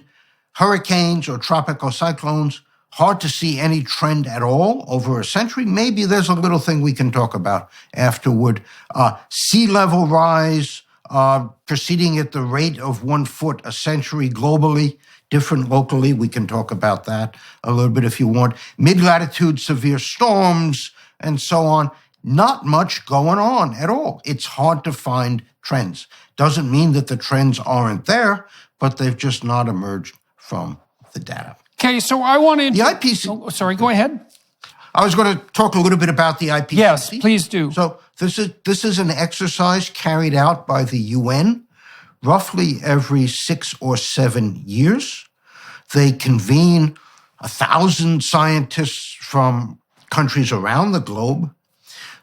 Hurricanes or tropical cyclones, hard to see any trend at all over a century. Maybe there's a little thing we can talk about afterward. Sea level rise, proceeding at the rate of 1 foot a century globally, different locally. We can talk about that a little bit if you want. Mid-latitude severe storms and so on. Not much going on at all. It's hard to find trends. Doesn't mean that the trends aren't there, but they've just not emerged from the data. Okay, so I want to... The IPCC... Oh, sorry, go ahead. I was going to talk a little bit about the IPCC. Yes, please do. So this is an exercise carried out by the UN roughly every 6 or 7 years. They convene 1,000 scientists from countries around the globe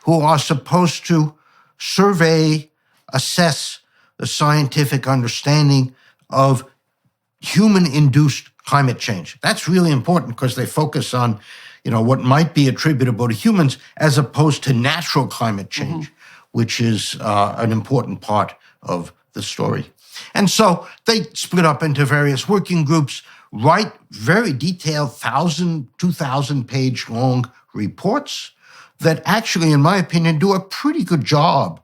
who are supposed to survey, assess the scientific understanding of human-induced climate change. That's really important because they focus on what might be attributable to humans as opposed to natural climate change, which is an important part of the story. And so they split up into various working groups, write very detailed 1,000, 2,000-page long reports that actually, in my opinion, do a pretty good job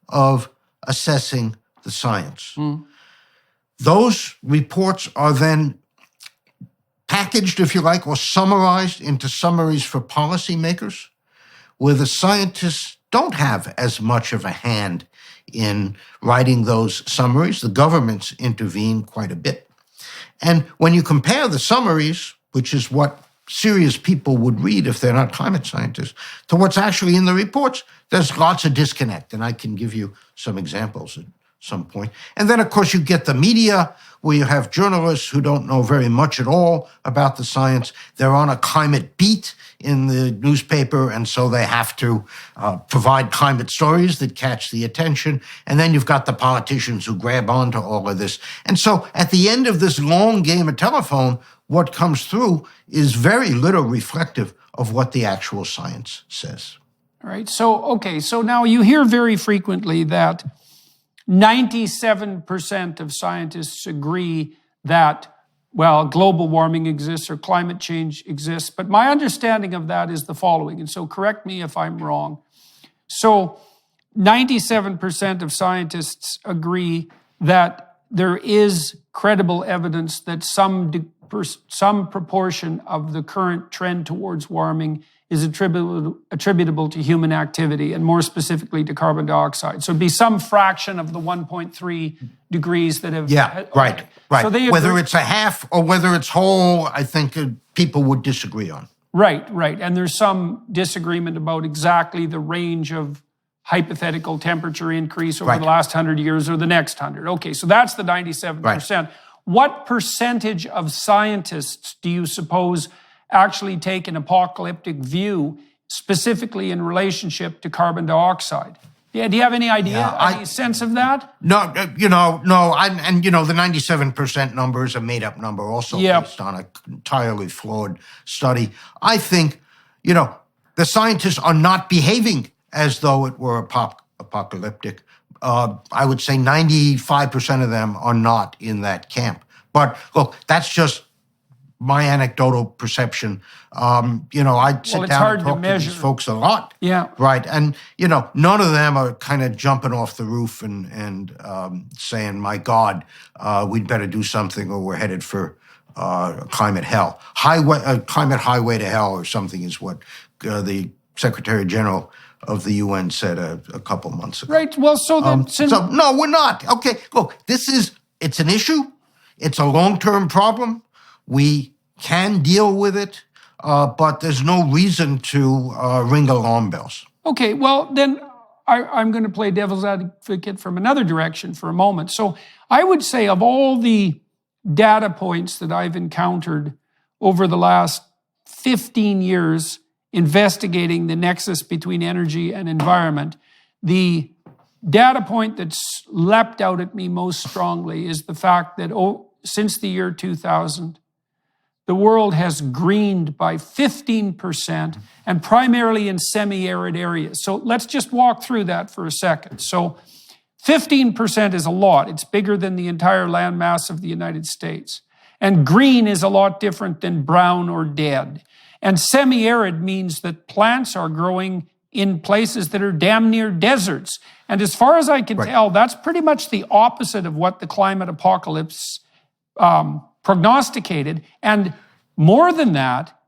of assessing the science. Those reports are then packaged, if you like, or summarized into summaries for policymakers, where the scientists don't have as much of a hand in writing those summaries. The governments intervene quite a bit. And when you compare the summaries, which is what serious people would read if they're not climate scientists, to what's actually in the reports, there's lots of disconnect. And I can give you some examples at some point. And then, of course, you get the media, where you have journalists who don't know very much at all about the science. They're on a climate beat in the newspaper, and so they have to provide climate stories that catch the attention. And then you've got the politicians who grab onto all of this. And so at the end of this long game of telephone, what comes through is very little reflective of what the actual science says. All right. So now you hear very frequently that 97% of scientists agree that, well, global warming exists or climate change exists. But my understanding of that is the following, and so correct me if I'm wrong. So 97% of scientists agree that there is credible evidence that some proportion of the current trend towards warming is attributable to human activity, and more specifically to carbon dioxide. So it'd be some fraction of the 1.3 degrees that have... Yeah, right. So whether it's a half or whether it's whole, I think people would disagree on. Right. And there's some disagreement about exactly the range of hypothetical temperature increase over the last 100 years or the next 100. Okay, so that's the 97%. Right. What percentage of scientists do you suppose actually take an apocalyptic view, specifically in relationship to carbon dioxide? Yeah, do you have any idea, any sense of that? No, no. And the 97% number is a made-up number also based on an entirely flawed study. I think, the scientists are not behaving as though it were apocalyptic. I would say 95% of them are not in that camp. But look, that's just my anecdotal perception. I sit down and talk to these folks a lot. Yeah. Right. And, none of them are kind of jumping off the roof and saying, my God, we'd better do something or we're headed for climate hell. Climate highway to hell or something is what the Secretary General of the UN said a couple months ago. Right. Well, so then... So, no, we're not. Okay, look, it's an issue. It's a long-term problem. We can deal with it, but there's no reason to ring alarm bells. Okay, well, then I'm going to play devil's advocate from another direction for a moment. So I would say of all the data points that I've encountered over the last 15 years investigating the nexus between energy and environment, the data point that's leapt out at me most strongly is the fact that since the year 2000, the world has greened by 15% and primarily in semi-arid areas. So let's just walk through that for a second. So 15% is a lot. It's bigger than the entire landmass of the United States. And green is a lot different than brown or dead. And semi-arid means that plants are growing in places that are damn near deserts. And as far as I can tell, that's pretty much the opposite of what the climate apocalypse prognosticated. And more than that,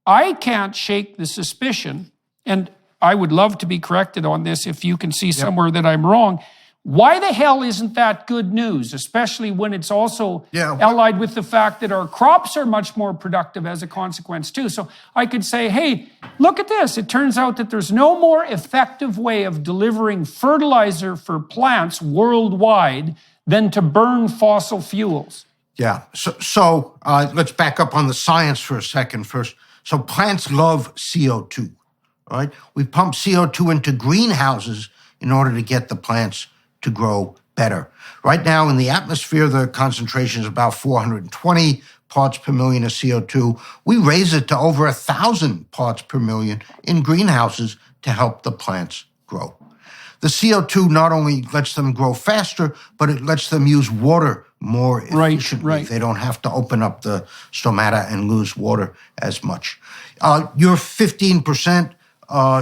I can't shake the suspicion, and I would love to be corrected on this if you can see somewhere that I'm wrong. Why the hell isn't that good news, especially when it's also allied with the fact that our crops are much more productive as a consequence too? So I could say, hey, look at this. It turns out that there's no more effective way of delivering fertilizer for plants worldwide than to burn fossil fuels. Yeah. So let's back up on the science for a second first. So plants love CO2, right? We pump CO2 into greenhouses in order to get the plants to grow better. Right now in the atmosphere, the concentration is about 420 parts per million of CO2. We raise it to over 1,000 parts per million in greenhouses to help the plants grow. The CO2 not only lets them grow faster, but it lets them use water more efficiently. Right. They don't have to open up the stomata and lose water as much. Your 15%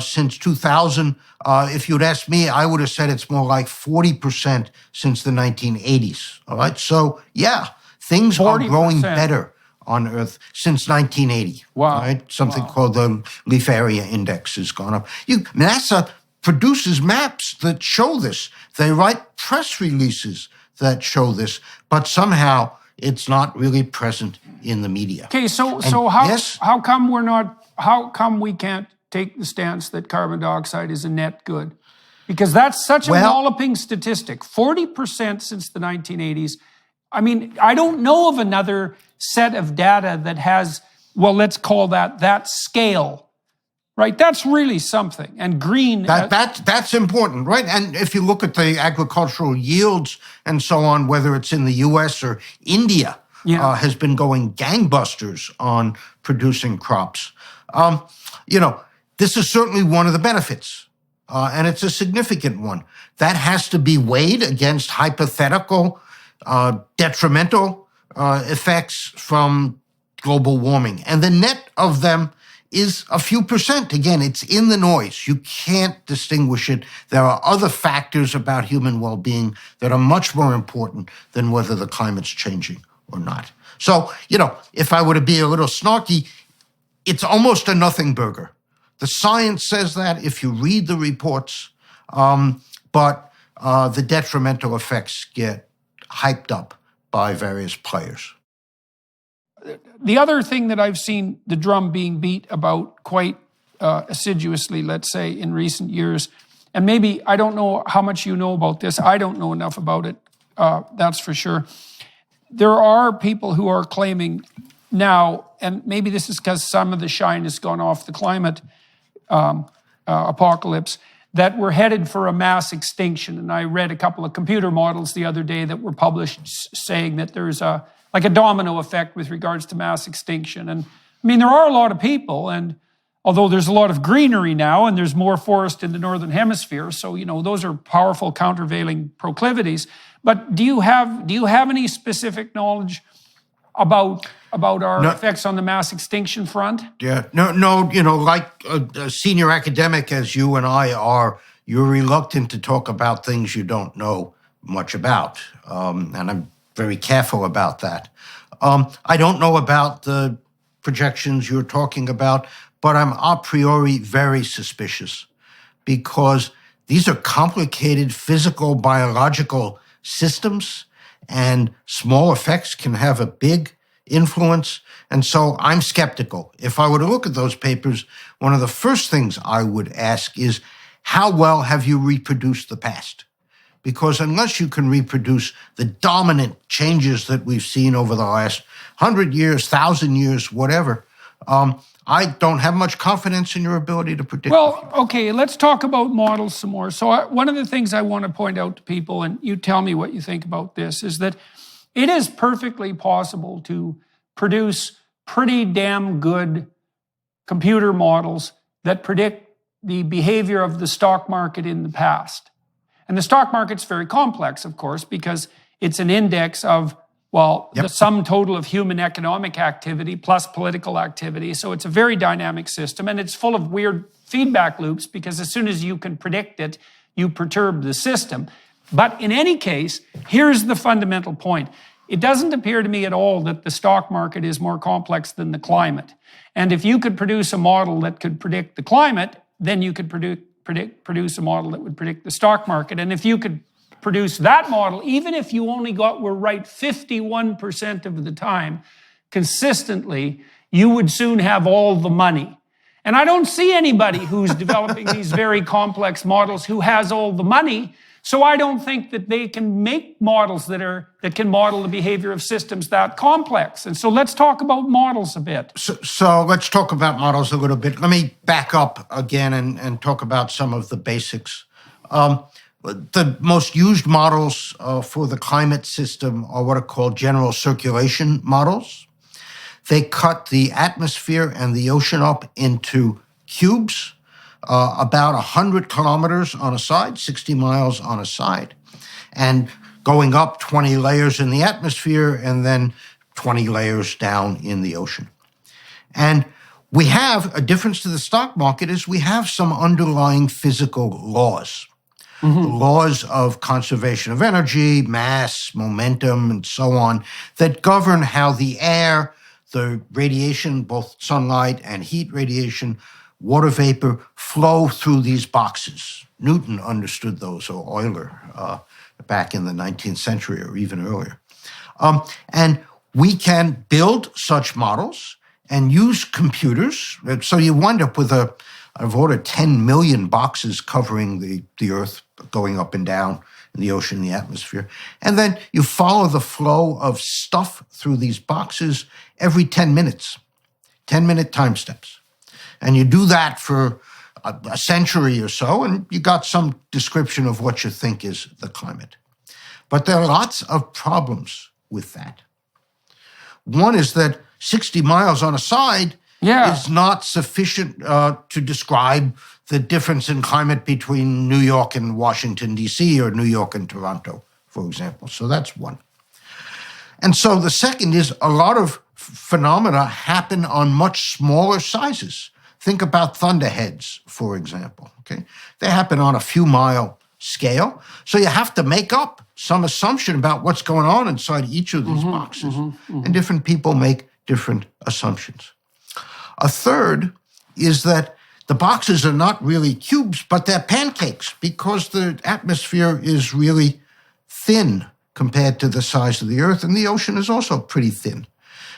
since 2000, if you'd asked me, I would have said it's more like 40% since the 1980s. All right? So, yeah, things are growing better on Earth since 1980. Wow. Right? Something called the Leaf Area Index has gone up. NASA produces maps that show this. They write press releases that show this, but somehow it's not really present in the media. Okay, so how come we can't take the stance that carbon dioxide is a net good? Because that's such a walloping statistic. 40% since the 1980s. I mean, I don't know of another set of data that has, well, let's call that scale. Right, that's really something. And green... That's important, right? And if you look at the agricultural yields and so on, whether it's in the U.S. or India, has been going gangbusters on producing crops. This is certainly one of the benefits, and it's a significant one. That has to be weighed against hypothetical, detrimental effects from global warming. And the net of them is a few percent. Again, it's in the noise. You can't distinguish it. There are other factors about human well-being that are much more important than whether the climate's changing or not. So, if I were to be a little snarky, it's almost a nothing burger. The science says that if you read the reports, but the detrimental effects get hyped up by various players. The other thing that I've seen the drum being beat about quite assiduously, let's say, in recent years, and maybe I don't know how much you know about this. I don't know enough about it, that's for sure. There are people who are claiming now, and maybe this is because some of the shine has gone off the climate apocalypse, that we're headed for a mass extinction. And I read a couple of computer models the other day that were published saying that there's a domino effect with regards to mass extinction. And I mean, there are a lot of people, and although there's a lot of greenery now and there's more forest in the Northern Hemisphere, so, those are powerful countervailing proclivities. But do you have any specific knowledge about our effects on the mass extinction front? Yeah, no, like a senior academic as you and I are, you're reluctant to talk about things you don't know much about. And I'm very careful about that. I don't know about the projections you're talking about, but I'm a priori very suspicious because these are complicated physical, biological systems, and small effects can have a big influence. And so I'm skeptical. If I were to look at those papers, one of the first things I would ask is, how well have you reproduced the past? Because unless you can reproduce the dominant changes that we've seen over the last 100 years, 1,000 years, whatever, I don't have much confidence in your ability to predict. Well, okay, let's talk about models some more. So one of the things I want to point out to people, and you tell me what you think about this, is that it is perfectly possible to produce pretty damn good computer models that predict the behavior of the stock market in the past. And the stock market's very complex, of course, because it's an index of, the sum total of human economic activity plus political activity. So it's a very dynamic system, and it's full of weird feedback loops because as soon as you can predict it, you perturb the system. But in any case, here's the fundamental point. It doesn't appear to me at all that the stock market is more complex than the climate. And if you could produce a model that could predict the climate, then you could produce a model that would predict the stock market. And if you could produce that model, even if you only were right 51% of the time, consistently, you would soon have all the money. And I don't see anybody who's developing these very complex models who has all the money. So I don't think that they can make models that can model the behavior of systems that complex. And so let's talk about models a bit. So let's talk about models a little bit. Let me back up again and talk about some of the basics. The most used models for the climate system are what are called general circulation models. they cut the atmosphere and the ocean up into cubes, about 100 kilometers on a side, 60 miles on a side, and going up 20 layers in the atmosphere and then 20 layers down in the ocean. And we have a difference to the stock market is we have some underlying physical laws. The laws of conservation of energy, mass, momentum, and so on, that govern how the air, the radiation, both sunlight and heat radiation, water vapor, flow through these boxes. Newton understood those, or Euler, back in the 19th century or even earlier. And we can build such models and use computers. So you wind up with I've ordered 10 million boxes covering the Earth, going up and down in the ocean, the atmosphere. And then you follow the flow of stuff through these boxes every 10 minutes, 10-minute time steps. And you do that for a century or so, and you got some description of what you think is the climate. But there are lots of problems with that. One is that 60 miles on a side is not sufficient to describe the difference in climate between New York and Washington, D.C., or New York and Toronto, for example. So that's one. And so the second is a lot of phenomena happen on much smaller sizes. Think about thunderheads, for example. Okay, they happen on a few mile scale. So you have to make up some assumption about what's going on inside each of these boxes. And different people make different assumptions. A third is that the boxes are not really cubes, but they're pancakes because the atmosphere is really thin compared to the size of the Earth, and the ocean is also pretty thin.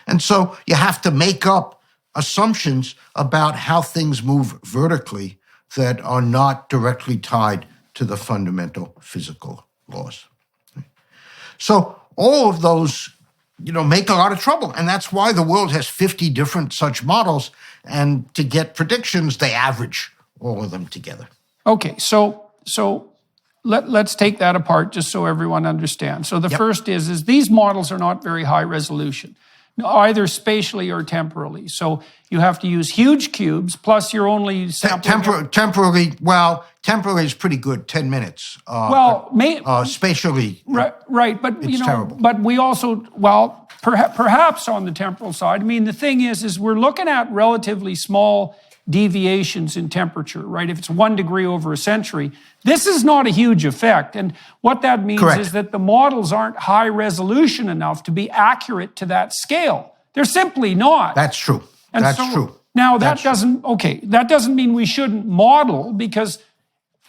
And so you have to make up assumptions about how things move vertically that are not directly tied to the fundamental physical laws. So all of those, make a lot of trouble. And that's why the world has 50 different such models. And to get predictions, they average all of them together. Okay, so let's take that apart just so everyone understands. So the first is these models are not very high resolution, either spatially or temporally. So you have to use huge cubes, plus you're only sampling... Temporally is pretty good, 10 minutes. Spatially, right, but it's terrible. But we also, perhaps on the temporal side, the thing is we're looking at relatively small deviations in temperature, right? If it's 1 degree over a century, this is not a huge effect. And what that means is that the models aren't high resolution enough to be accurate to that scale. They're simply not. That's true. That's true. Now, that doesn't mean we shouldn't model, because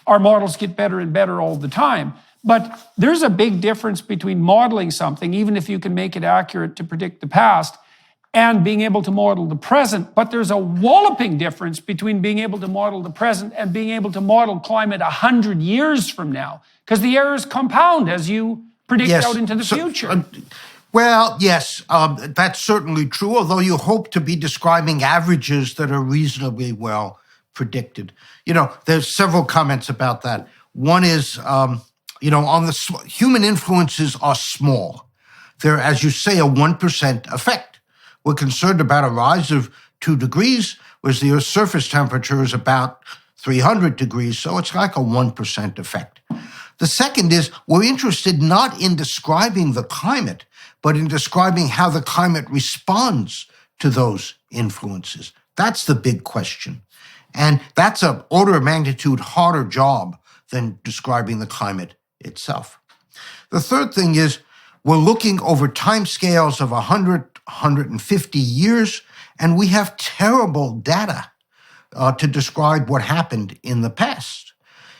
our models get better and better all the time. But there's a big difference between modeling something, even if you can make it accurate to predict the past, and being able to model the present. But there's a walloping difference between being able to model the present and being able to model climate 100 years from now, because the errors compound as you predict out into the future. Yes, that's certainly true, although you hope to be describing averages that are reasonably well predicted. There's several comments about that. One is, human influences are small. They're, as you say, a 1% effect. We're concerned about a rise of 2 degrees, whereas the Earth's surface temperature is about 300 degrees, so it's like a 1% effect. The second is, we're interested not in describing the climate, but in describing how the climate responds to those influences. That's the big question. And that's an order of magnitude harder job than describing the climate itself. The third thing is we're looking over time scales of 100, 150 years, and we have terrible data to describe what happened in the past.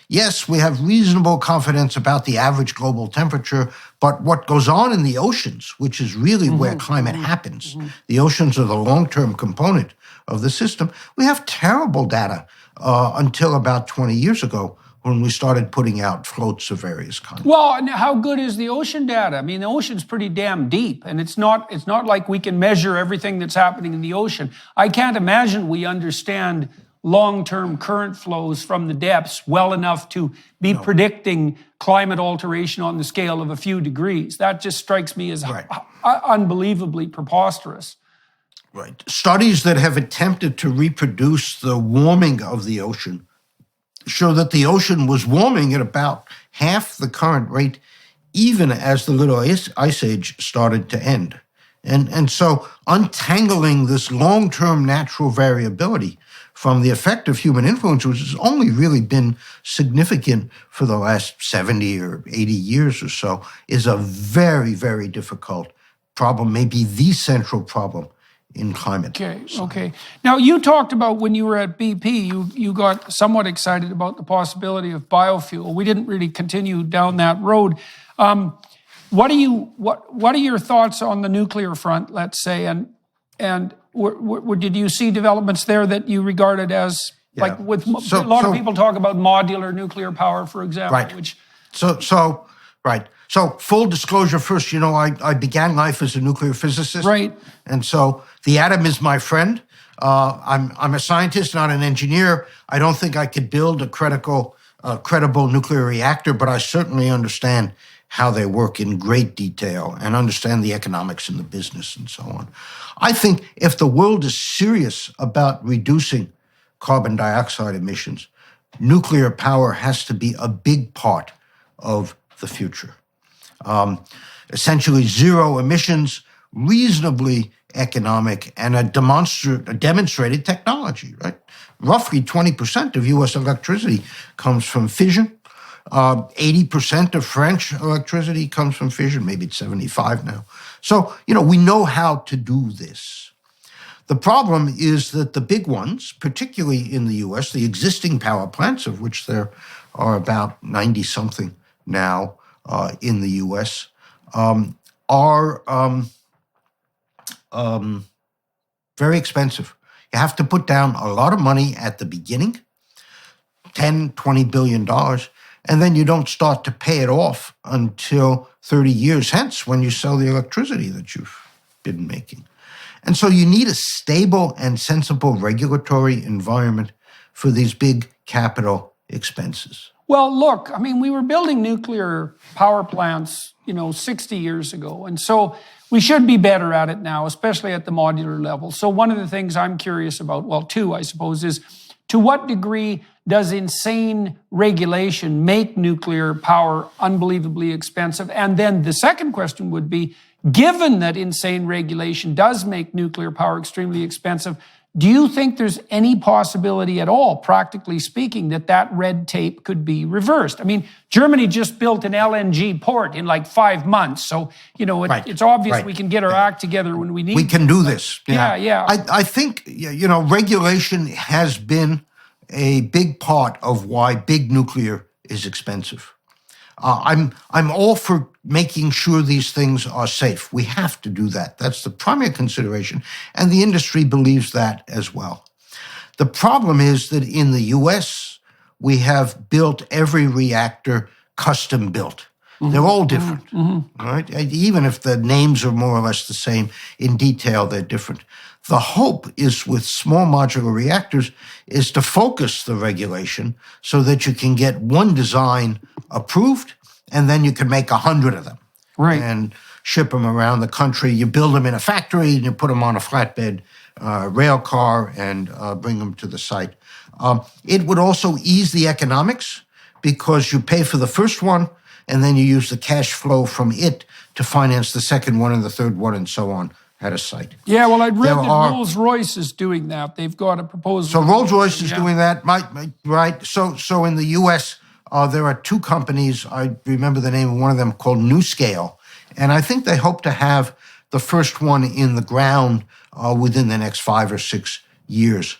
Yes, we have reasonable confidence about the average global temperature, but what goes on in the oceans, which is really where climate happens, the oceans are the long-term component of the system, we have terrible data until about 20 years ago when we started putting out floats of various kinds. Well, and how good is the ocean data? The ocean's pretty damn deep, and it's not like we can measure everything that's happening in the ocean. I can't imagine we understand long-term current flows from the depths well enough to be predicting climate alteration on the scale of a few degrees. That just strikes me as unbelievably preposterous. Right. Studies that have attempted to reproduce the warming of the ocean show that the ocean was warming at about half the current rate, even as the Little Ice Age started to end. And so untangling this long-term natural variability from the effect of human influence, which has only really been significant for the last 70 or 80 years or so, is a very, very difficult problem, maybe the central problem in climate. Okay. Now, you talked about when you were at BP, you got somewhat excited about the possibility of biofuel. We didn't really continue down that road. What are your thoughts on the nuclear front, let's say, and did you see developments there that you regarded as like with a lot of people talk about modular nuclear power, for example, right. which Right. So full disclosure first, I began life as a nuclear physicist. Right. And so the atom is my friend. I'm a scientist, not an engineer. I don't think I could build a credible nuclear reactor, but I certainly understand how they work in great detail and understand the economics and the business and so on. I think if the world is serious about reducing carbon dioxide emissions, nuclear power has to be a big part of the future. Essentially zero emissions, reasonably economic, and a demonstrated technology, right? Roughly 20% of U.S. electricity comes from fission. 80% of French electricity comes from fission. Maybe it's 75 now. So, we know how to do this. The problem is that the big ones, particularly in the U.S., the existing power plants, of which there are about 90-something now in the U.S., are very expensive. You have to put down a lot of money at the beginning, $10, $20 billion, and then you don't start to pay it off until 30 years hence when you sell the electricity that you've been making. And so you need a stable and sensible regulatory environment for these big capital expenses. Well, look, we were building nuclear power plants, 60 years ago. And so we should be better at it now, especially at the modular level. So one of the things I'm curious about, well, two, I suppose, is to what degree does insane regulation make nuclear power unbelievably expensive? And then the second question would be, given that insane regulation does make nuclear power extremely expensive, do you think there's any possibility at all, practically speaking, that red tape could be reversed? Germany just built an LNG port in like 5 months. So, it's obvious we can get our act together when we need We can do this. Yeah. I think, regulation has been a big part of why big nuclear is expensive. I'm all for making sure these things are safe. We have to do that. That's the primary consideration. And the industry believes that as well. The problem is that in the US, we have built every reactor custom built. Mm-hmm. They're all different, right? Even if the names are more or less the same, in detail, they're different. The hope is with small modular reactors is to focus the regulation so that you can get one design approved and then you can make 100 of them. Right. And ship them around the country. You build them in a factory and you put them on a flatbed rail car and bring them to the site. It would also ease the economics because you pay for the first one and then you use the cash flow from it to finance the second one and the third one and so on at a site. Yeah, well, I'd read that Rolls-Royce is doing that. They've got a proposal. So Rolls-Royce is doing that, right? So in the U.S., there are two companies, I remember the name of one of them, called NuScale, and I think they hope to have the first one in the ground within the next 5 or 6 years.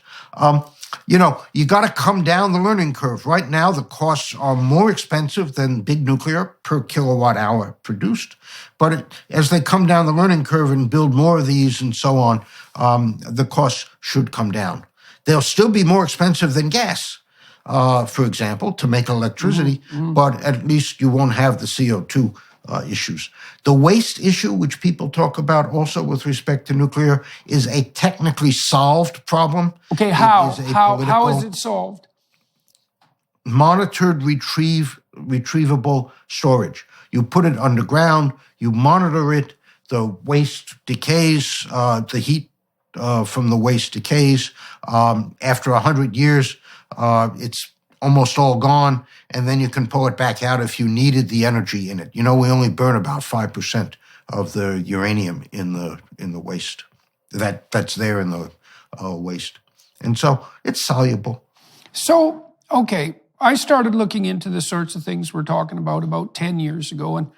You got to come down the learning curve. Right now, the costs are more expensive than big nuclear per kilowatt hour produced. But as they come down the learning curve and build more of these and so on, the costs should come down. They'll still be more expensive than gas, for example, to make electricity, but at least you won't have the CO2 issues. The waste issue, which people talk about also with respect to nuclear, is a technically solved problem. Okay, how is it solved? Monitored retrievable storage. You put it underground, you monitor it, the waste decays, the heat from the waste decays. After 100 years, it's almost all gone, and then you can pull it back out if you needed the energy in it. We only burn about 5% of the uranium in the waste that's there in the waste, and so it's soluble. So, okay, I started looking into the sorts of things we're talking about 10 years ago, and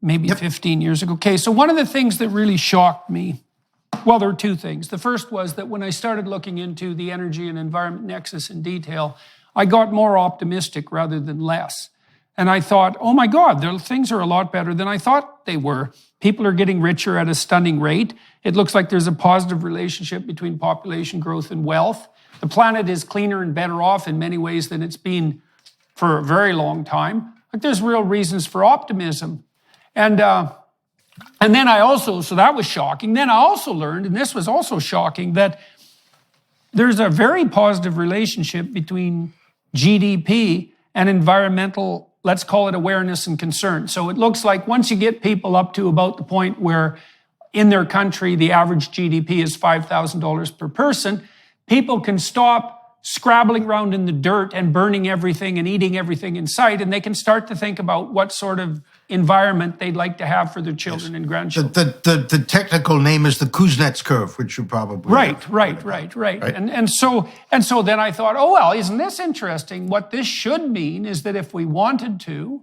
maybe 15 years ago. Okay, so one of the things that really shocked me, well, there were two things. The first was that when I started looking into the energy and environment nexus in detail, I got more optimistic rather than less. And I thought, oh my God, things are a lot better than I thought they were. People are getting richer at a stunning rate. It looks like there's a positive relationship between population growth and wealth. The planet is cleaner and better off in many ways than it's been for a very long time. Like, there's real reasons for optimism. And then I also, so that was shocking. Then I also learned, and this was also shocking, that there's a very positive relationship between GDP and environmental, let's call it, awareness and concern. So it looks like once you get people up to about the point where in their country the average GDP is $5,000 per person, people can stop scrabbling around in the dirt and burning everything and eating everything in sight, and they can start to think about what sort of environment they'd like to have for their children and grandchildren. The technical name is the Kuznets curve, which you probably right. And so then I thought, oh well, isn't this interesting? What this should mean is that if we wanted to,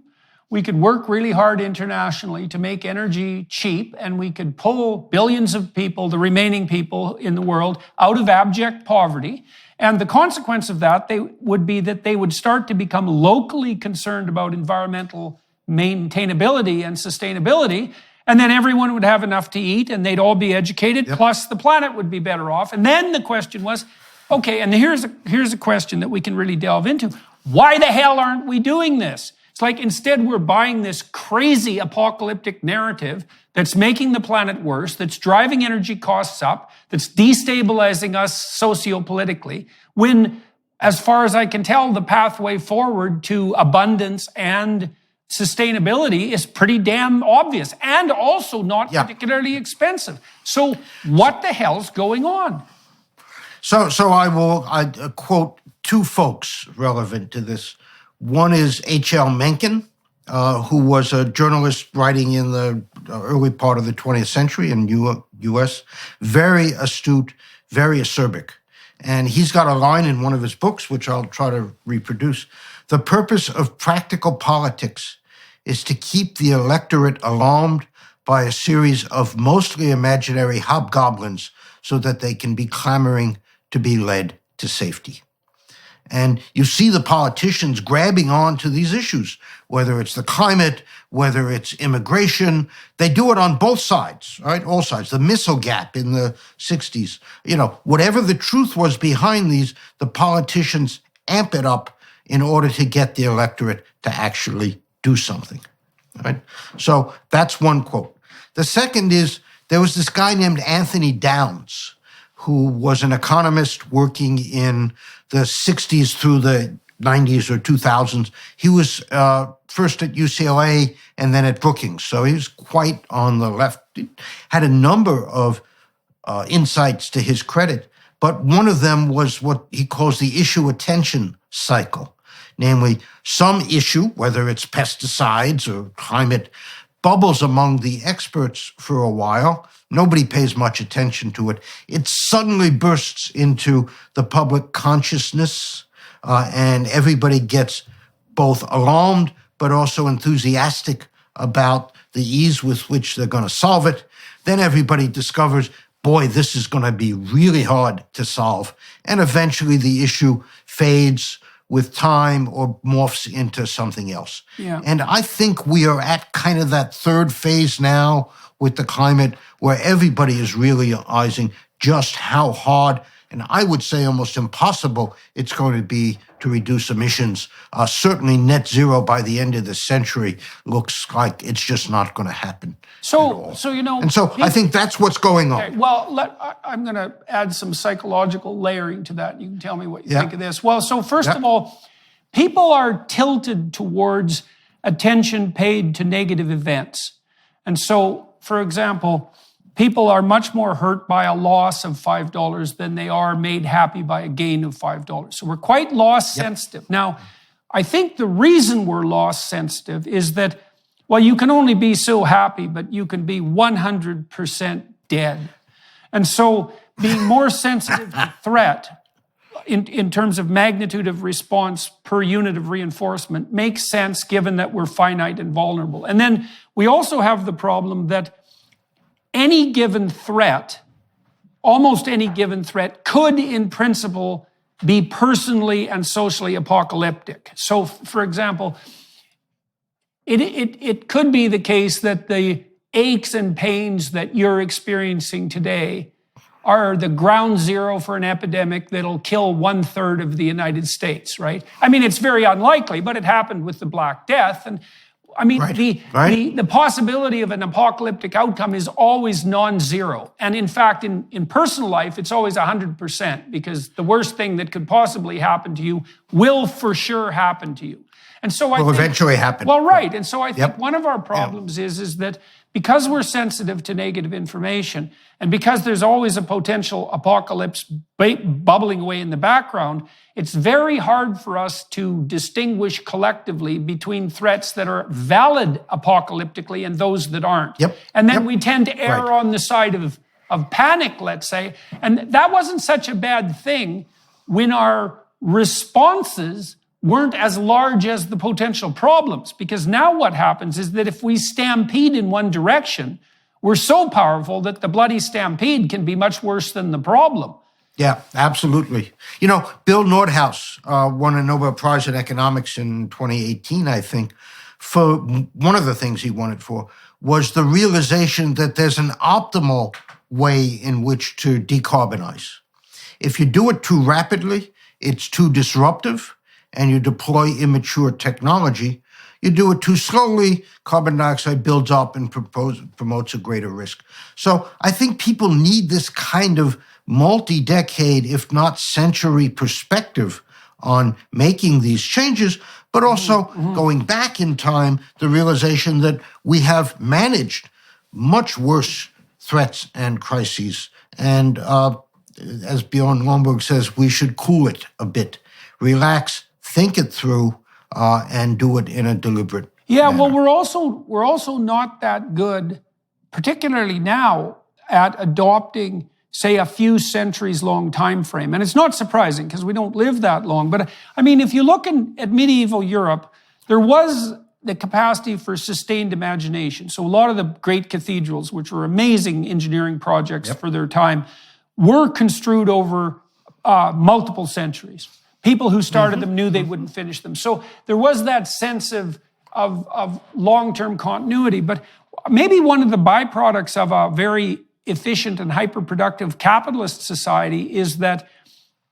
we could work really hard internationally to make energy cheap, and we could pull billions of people, the remaining people in the world, out of abject poverty. And the consequence of that would be that they would start to become locally concerned about environmental maintainability and sustainability, and then everyone would have enough to eat, and they'd all be educated, plus the planet would be better off. And then the question was, okay, and here's a question that we can really delve into. Why the hell aren't we doing this? It's like instead we're buying this crazy apocalyptic narrative that's making the planet worse, that's driving energy costs up, that's destabilizing us sociopolitically, when, as far as I can tell, the pathway forward to abundance and sustainability is pretty damn obvious and also not particularly expensive. So what the hell's going on? So I quote two folks relevant to this. One is H.L. Mencken, who was a journalist writing in the early part of the 20th century in U.S., very astute, very acerbic. And he's got a line in one of his books, which I'll try to reproduce. The purpose of practical politics is to keep the electorate alarmed by a series of mostly imaginary hobgoblins so that they can be clamoring to be led to safety. And you see the politicians grabbing on to these issues, whether it's the climate, whether it's immigration. They do it on both sides, right? All sides. The missile gap in the 60s. Whatever the truth was behind these, the politicians amp it up in order to get the electorate to actually do something, right? So that's one quote. The second is, there was this guy named Anthony Downs, who was an economist working in the 60s through the 90s or 2000s. He was first at UCLA and then at Brookings, so he was quite on the left. He had a number of insights to his credit, but one of them was what he calls the issue attention cycle. Namely, some issue, whether it's pesticides or climate, bubbles among the experts for a while. Nobody pays much attention to it. It suddenly bursts into the public consciousness, and everybody gets both alarmed but also enthusiastic about the ease with which they're going to solve it. Then everybody discovers, boy, this is going to be really hard to solve. And eventually the issue fades with time or morphs into something else. Yeah. And I think we are at kind of that third phase now with the climate where everybody is realizing just how hard, and I would say almost impossible, it's going to be to reduce emissions. Certainly net zero by the end of the century looks like it's just not going to happen. So I think that's what's going on. Okay, well, I'm going to add some psychological layering to that. You can tell me what you think of this. Well, so first of all, people are tilted towards attention paid to negative events. And so, for example, people are much more hurt by a loss of $5 than they are made happy by a gain of $5. So we're quite loss sensitive. Now, I think the reason we're loss sensitive is that, well, you can only be so happy, but you can be 100% dead. And so being more sensitive to threat in terms of magnitude of response per unit of reinforcement makes sense given that we're finite and vulnerable. And then we also have the problem that any given threat, almost any given threat, could in principle be personally and socially apocalyptic. So, for example, it could be the case that the aches and pains that you're experiencing today are the ground zero for an epidemic that'll kill 1/3 of the United States, right? I mean, it's very unlikely, but it happened with the Black Death. And I mean, the possibility of an apocalyptic outcome is always non-zero. And in fact, in personal life, it's always 100%, because the worst thing that could possibly happen to you will for sure happen to you. And so I think, eventually happen. Well, right. And so I think one of our problems is that because we're sensitive to negative information, and because there's always a potential apocalypse bubbling away in the background, it's very hard for us to distinguish collectively between threats that are valid apocalyptically and those that aren't. And then we tend to err on the side of panic, let's say. And that wasn't such a bad thing when our responses weren't as large as the potential problems. Because now what happens is that if we stampede in one direction, we're so powerful that the bloody stampede can be much worse than the problem. Yeah, absolutely. You know, Bill Nordhaus won a Nobel Prize in economics in 2018, I think. For one of the things he won it for was the realization that there's an optimal way in which to decarbonize. If you do it too rapidly, it's too disruptive, and you deploy immature technology. You do it too slowly, carbon dioxide builds up and promotes a greater risk. So I think people need this kind of multi-decade, if not century perspective on making these changes, but also going back in time, the realization that we have managed much worse threats and crises. And as Bjorn Lomborg says, we should cool it a bit, relax, think it through, and do it in a deliberate manner. Well, we're also not that good, particularly now, at adopting, say, a few centuries long time frame. And it's not surprising because we don't live that long. But I mean, if you look at medieval Europe, there was the capacity for sustained imagination. So a lot of the great cathedrals, which were amazing engineering projects for their time, were construed over multiple centuries. People who started them knew they wouldn't finish them. So there was that sense of long-term continuity. But maybe one of the byproducts of a very efficient and hyper-productive capitalist society is that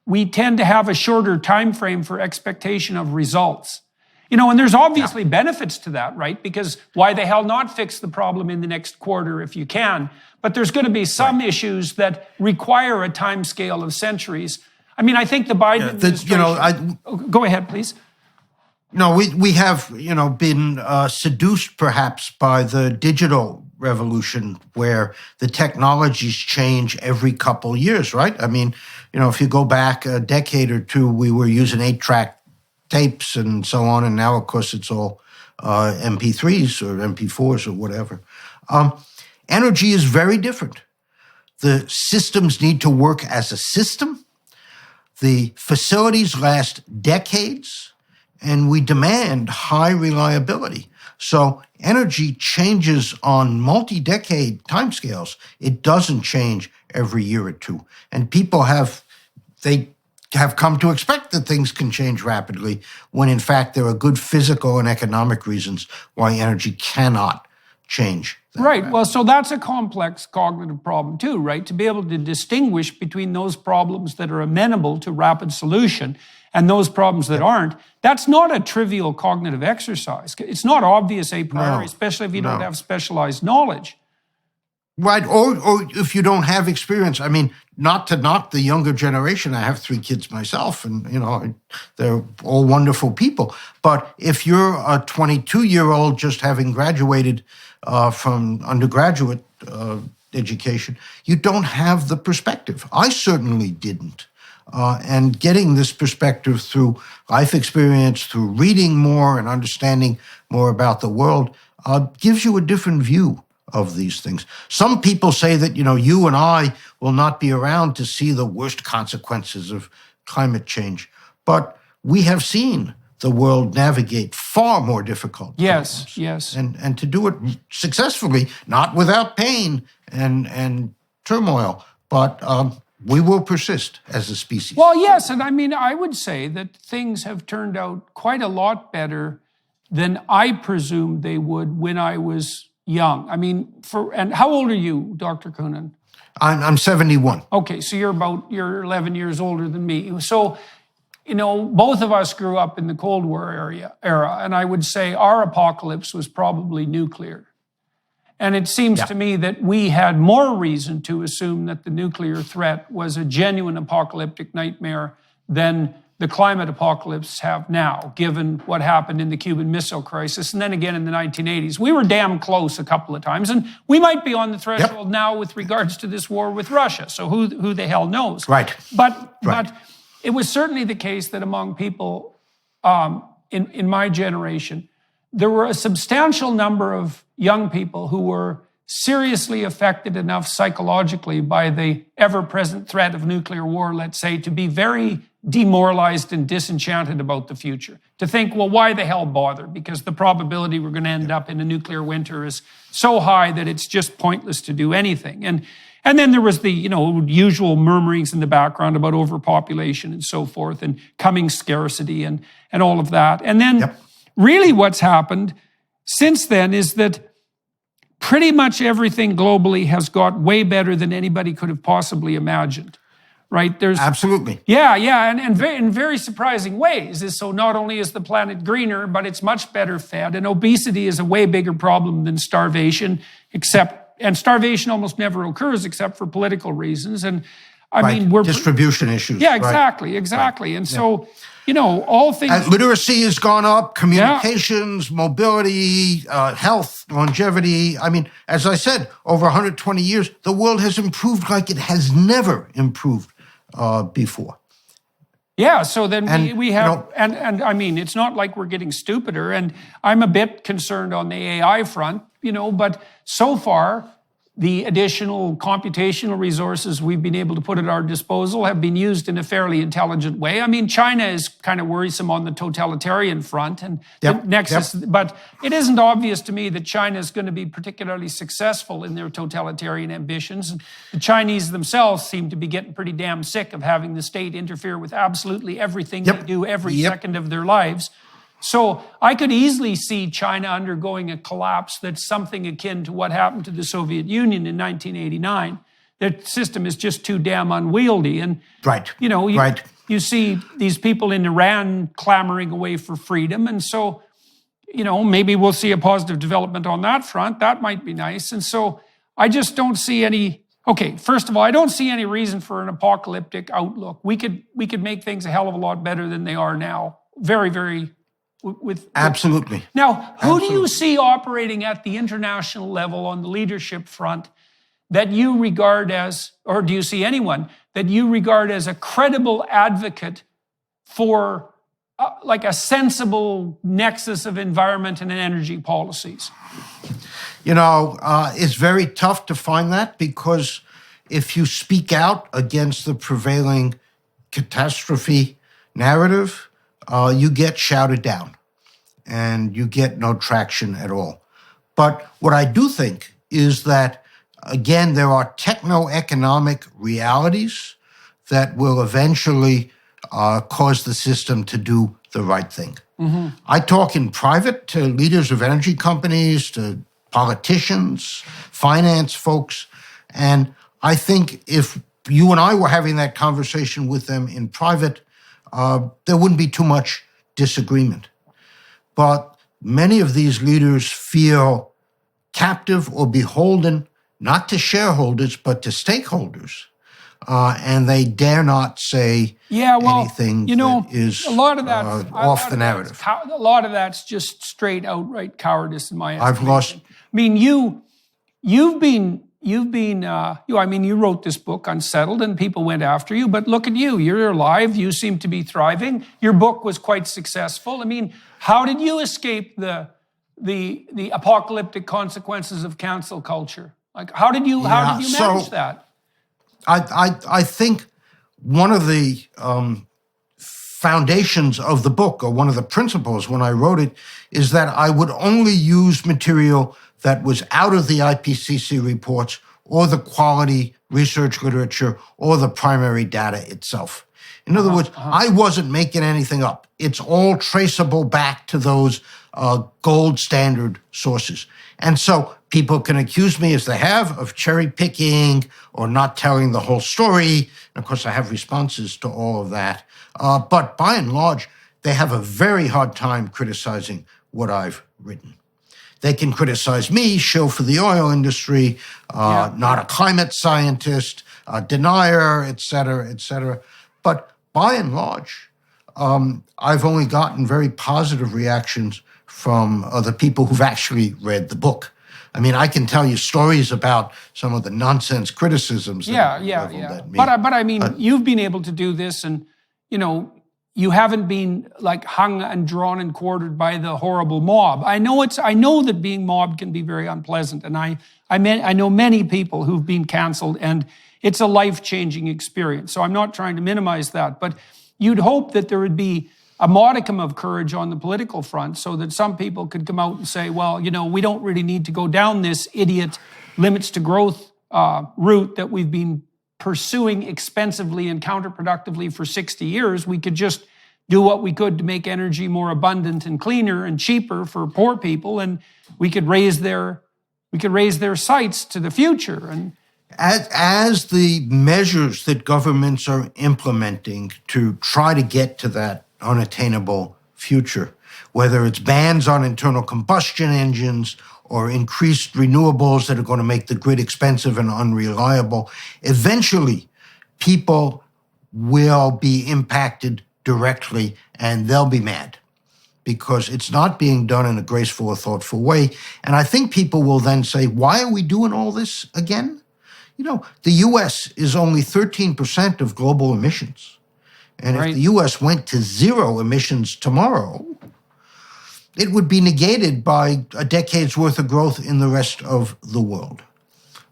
we tend to have a shorter time frame for expectation of results. You know, and there's obviously benefits to that, right? Because why the hell not fix the problem in the next quarter if you can? But there's going to be some issues that require a time scale of centuries. I mean, I think the Biden administration... go ahead, please. No, we have, been seduced perhaps by the digital revolution where the technologies change every couple years, right? I mean, if you go back a decade or two, we were using 8-track tapes and so on, and now, of course, it's all MP3s or MP4s or whatever. Energy is very different. The systems need to work as a system. The facilities last decades, and we demand high reliability. So energy changes on multi-decade timescales. It doesn't change every year or two. And people have come to expect that things can change rapidly when, in fact, there are good physical and economic reasons why energy cannot change. Right. Well, so that's a complex cognitive problem too, right? To be able to distinguish between those problems that are amenable to rapid solution and those problems that aren't, that's not a trivial cognitive exercise. It's not obvious a priori, especially if you don't have specialized knowledge. Right, or if you don't have experience. I mean, not to knock the younger generation. I have 3 kids myself, and, they're all wonderful people. But if you're a 22-year-old just having graduated from undergraduate education, you don't have the perspective. I certainly didn't. And getting this perspective through life experience, through reading more and understanding more about the world, gives you a different view of these things. Some people say that, you and I will not be around to see the worst consequences of climate change. But we have seen the world navigate far more difficult problems. Yes. And to do it successfully, not without pain and turmoil, but we will persist as a species. Well, yes, and I would say that things have turned out quite a lot better than I presumed they would when I was young. And how old are you, Dr. Coonan? I'm 71. Okay, so you're 11 years older than me. So, both of us grew up in the Cold War era, and I would say our apocalypse was probably nuclear. And it seems to me that we had more reason to assume that the nuclear threat was a genuine apocalyptic nightmare than the climate apocalypse have now, given what happened in the Cuban Missile Crisis and then again in the 1980s. We were damn close a couple of times, and we might be on the threshold now with regards to this war with Russia. So who the hell knows? Right. But it was certainly the case that among people in my generation, there were a substantial number of young people who were seriously affected enough psychologically by the ever-present threat of nuclear war, let's say, to be very demoralized and disenchanted about the future. To think, well, why the hell bother? Because the probability we're going to end up in a nuclear winter is so high that it's just pointless to do anything. And then there was the, usual murmurings in the background about overpopulation and so forth and coming scarcity and all of that. And then really what's happened since then is that pretty much everything globally has got way better than anybody could have possibly imagined, right? Absolutely. And in very surprising ways. So not only is the planet greener, but it's much better fed. And obesity is a way bigger problem than starvation, and starvation almost never occurs except for political reasons. And we're distribution issues. Yeah, exactly. Right. And so, all things. And literacy has gone up, communications, mobility, health, longevity. As I said, over 120 years, the world has improved like it has never improved before. Yeah, so then we have, it's not like we're getting stupider, and I'm a bit concerned on the AI front, but so far, the additional computational resources we've been able to put at our disposal have been used in a fairly intelligent way. China is kind of worrisome on the totalitarian front and the nexus, but it isn't obvious to me that China is going to be particularly successful in their totalitarian ambitions. And the Chinese themselves seem to be getting pretty damn sick of having the state interfere with absolutely everything they do every second of their lives. So I could easily see China undergoing a collapse that's something akin to what happened to the Soviet Union in 1989. Their system is just too damn unwieldy. And, you see these people in Iran clamoring away for freedom. And so, maybe we'll see a positive development on that front. That might be nice. And so I just don't see any... Okay, first of all, I don't see any reason for an apocalyptic outlook. We could make things a hell of a lot better than they are now. Very, very... Absolutely. Now, who do you see operating at the international level on the leadership front that you regard as, or do you see anyone that you regard as a credible advocate for like a sensible nexus of environment and energy policies? It's very tough to find that, because if you speak out against the prevailing catastrophe narrative, you get shouted down and you get no traction at all. But what I do think is that, again, there are techno-economic realities that will eventually cause the system to do the right thing. Mm-hmm. I talk in private to leaders of energy companies, to politicians, finance folks, and I think if you and I were having that conversation with them in private, there wouldn't be too much disagreement. But many of these leaders feel captive or beholden, not to shareholders, but to stakeholders. And they dare not say anything that is a lot of that, off the narrative. A lot of that's just straight outright cowardice in my estimation. You've been you've been, you wrote this book, Unsettled, and people went after you, but look at you. You're alive. You seem to be thriving. Your book was quite successful. I mean, how did you escape the apocalyptic consequences of cancel culture? Like, how did you manage that? I think one of the foundations of the book, or one of the principles when I wrote it, is that I would only use material that was out of the IPCC reports or the quality research literature or the primary data itself. In other words, I wasn't making anything up. It's all traceable back to those gold standard sources. And so people can accuse me, as they have, of cherry picking or not telling the whole story. And of course, I have responses to all of that. But by and large, they have a very hard time criticizing what I've written. They can criticize me, shill for the oil industry, not a climate scientist, denier, et cetera, et cetera. But by and large, I've only gotten very positive reactions from other people who've actually read the book. I mean, I can tell you stories about some of the nonsense criticisms that leveled at me. But I mean, you've been able to do this, and you haven't been like hung and drawn and quartered by the horrible mob. I know that being mobbed can be very unpleasant, and I know many people who've been canceled, and it's a life-changing experience. So I'm not trying to minimize that, but you'd hope that there would be a modicum of courage on the political front so that some people could come out and say, well, we don't really need to go down this idiot limits to growth route that we've been pursuing expensively and counterproductively for 60 years. We could just do what we could to make energy more abundant and cleaner and cheaper for poor people, and we could raise their sights to the future. And as the measures that governments are implementing to try to get to that unattainable future, whether it's bans on internal combustion engines or increased renewables that are going to make the grid expensive and unreliable, eventually people will be impacted directly and they'll be mad because it's not being done in a graceful or thoughtful way. And I think people will then say, why are we doing all this again? The U.S. is only 13% of global emissions. And if the U.S. went to zero emissions tomorrow, it would be negated by a decade's worth of growth in the rest of the world.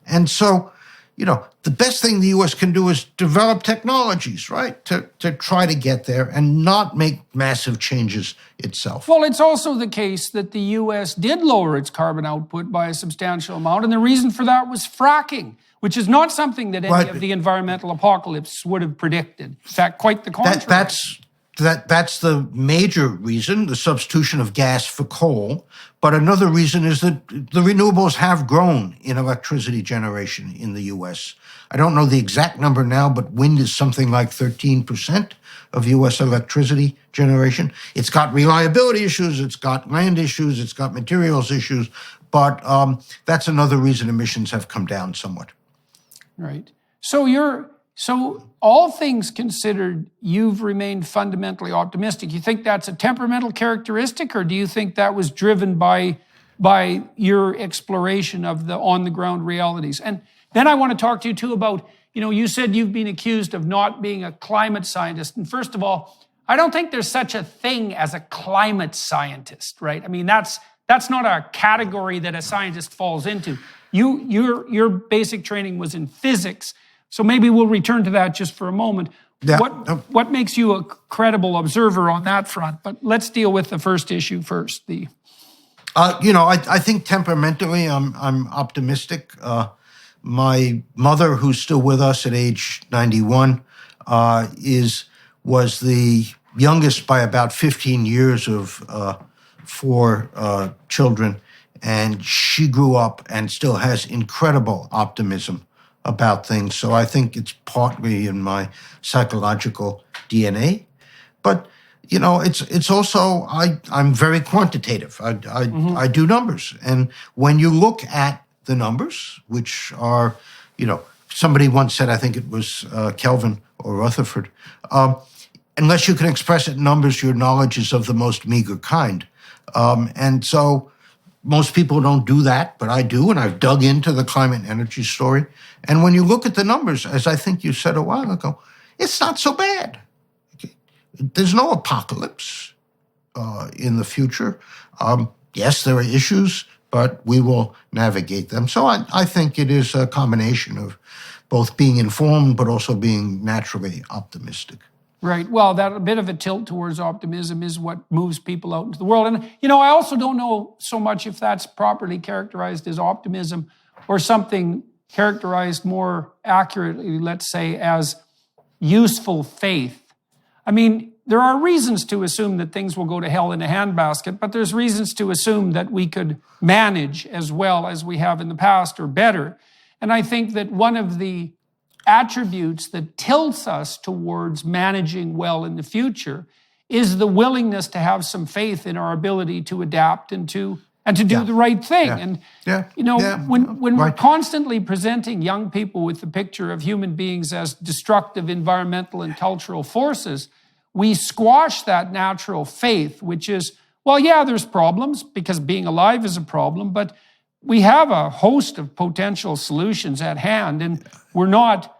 And so, the best thing the U.S. can do is develop technologies, right, to try to get there and not make massive changes itself. Well, it's also the case that the U.S. did lower its carbon output by a substantial amount, and the reason for that was fracking, which is not something that any of the environmental apocalypse would have predicted. In fact, quite the contrary. That's the major reason, the substitution of gas for coal. But another reason is that the renewables have grown in electricity generation in the U.S. I don't know the exact number now, but wind is something like 13% of U.S. electricity generation. It's got reliability issues, it's got land issues, it's got materials issues, but that's another reason emissions have come down somewhat. Right. So all things considered, you've remained fundamentally optimistic. You think that's a temperamental characteristic, or do you think that was driven by your exploration of the on-the-ground realities? And then I want to talk to you, too, about, you said you've been accused of not being a climate scientist. And first of all, I don't think there's such a thing as a climate scientist, right? I mean, that's not a category that a scientist falls into. Your basic training was in physics, so maybe we'll return to that just for a moment. Yeah. What makes you a credible observer on that front? But let's deal with the first issue first. I think temperamentally I'm optimistic. My mother, who's still with us at age 91, was the youngest by about 15 years of 4 children. And she grew up and still has incredible optimism about things. So I think it's partly in my psychological DNA. But, it's also, I'm very quantitative. I do numbers. And when you look at the numbers, which are, somebody once said, I think it was Kelvin or Rutherford, unless you can express it in numbers, your knowledge is of the most meager kind. And so Most people don't do that, but I do, and I've dug into the climate and energy story. And when you look at the numbers, as I think you said a while ago, it's not so bad. Okay. There's no apocalypse in the future. Yes, there are issues, but we will navigate them. So I think it is a combination of both being informed, but also being naturally optimistic. Right. Well, that a bit of a tilt towards optimism is what moves people out into the world. And, I also don't know so much if that's properly characterized as optimism or something characterized more accurately, let's say, as useful faith. I mean, there are reasons to assume that things will go to hell in a handbasket, but there's reasons to assume that we could manage as well as we have in the past or better. And I think that one of the attributes that tilts us towards managing well in the future is the willingness to have some faith in our ability to adapt and to do the right thing. And when we're constantly presenting young people with the picture of human beings as destructive environmental and cultural forces, we squash that natural faith, which is, well, yeah, there's problems because being alive is a problem, but we have a host of potential solutions at hand, and we're not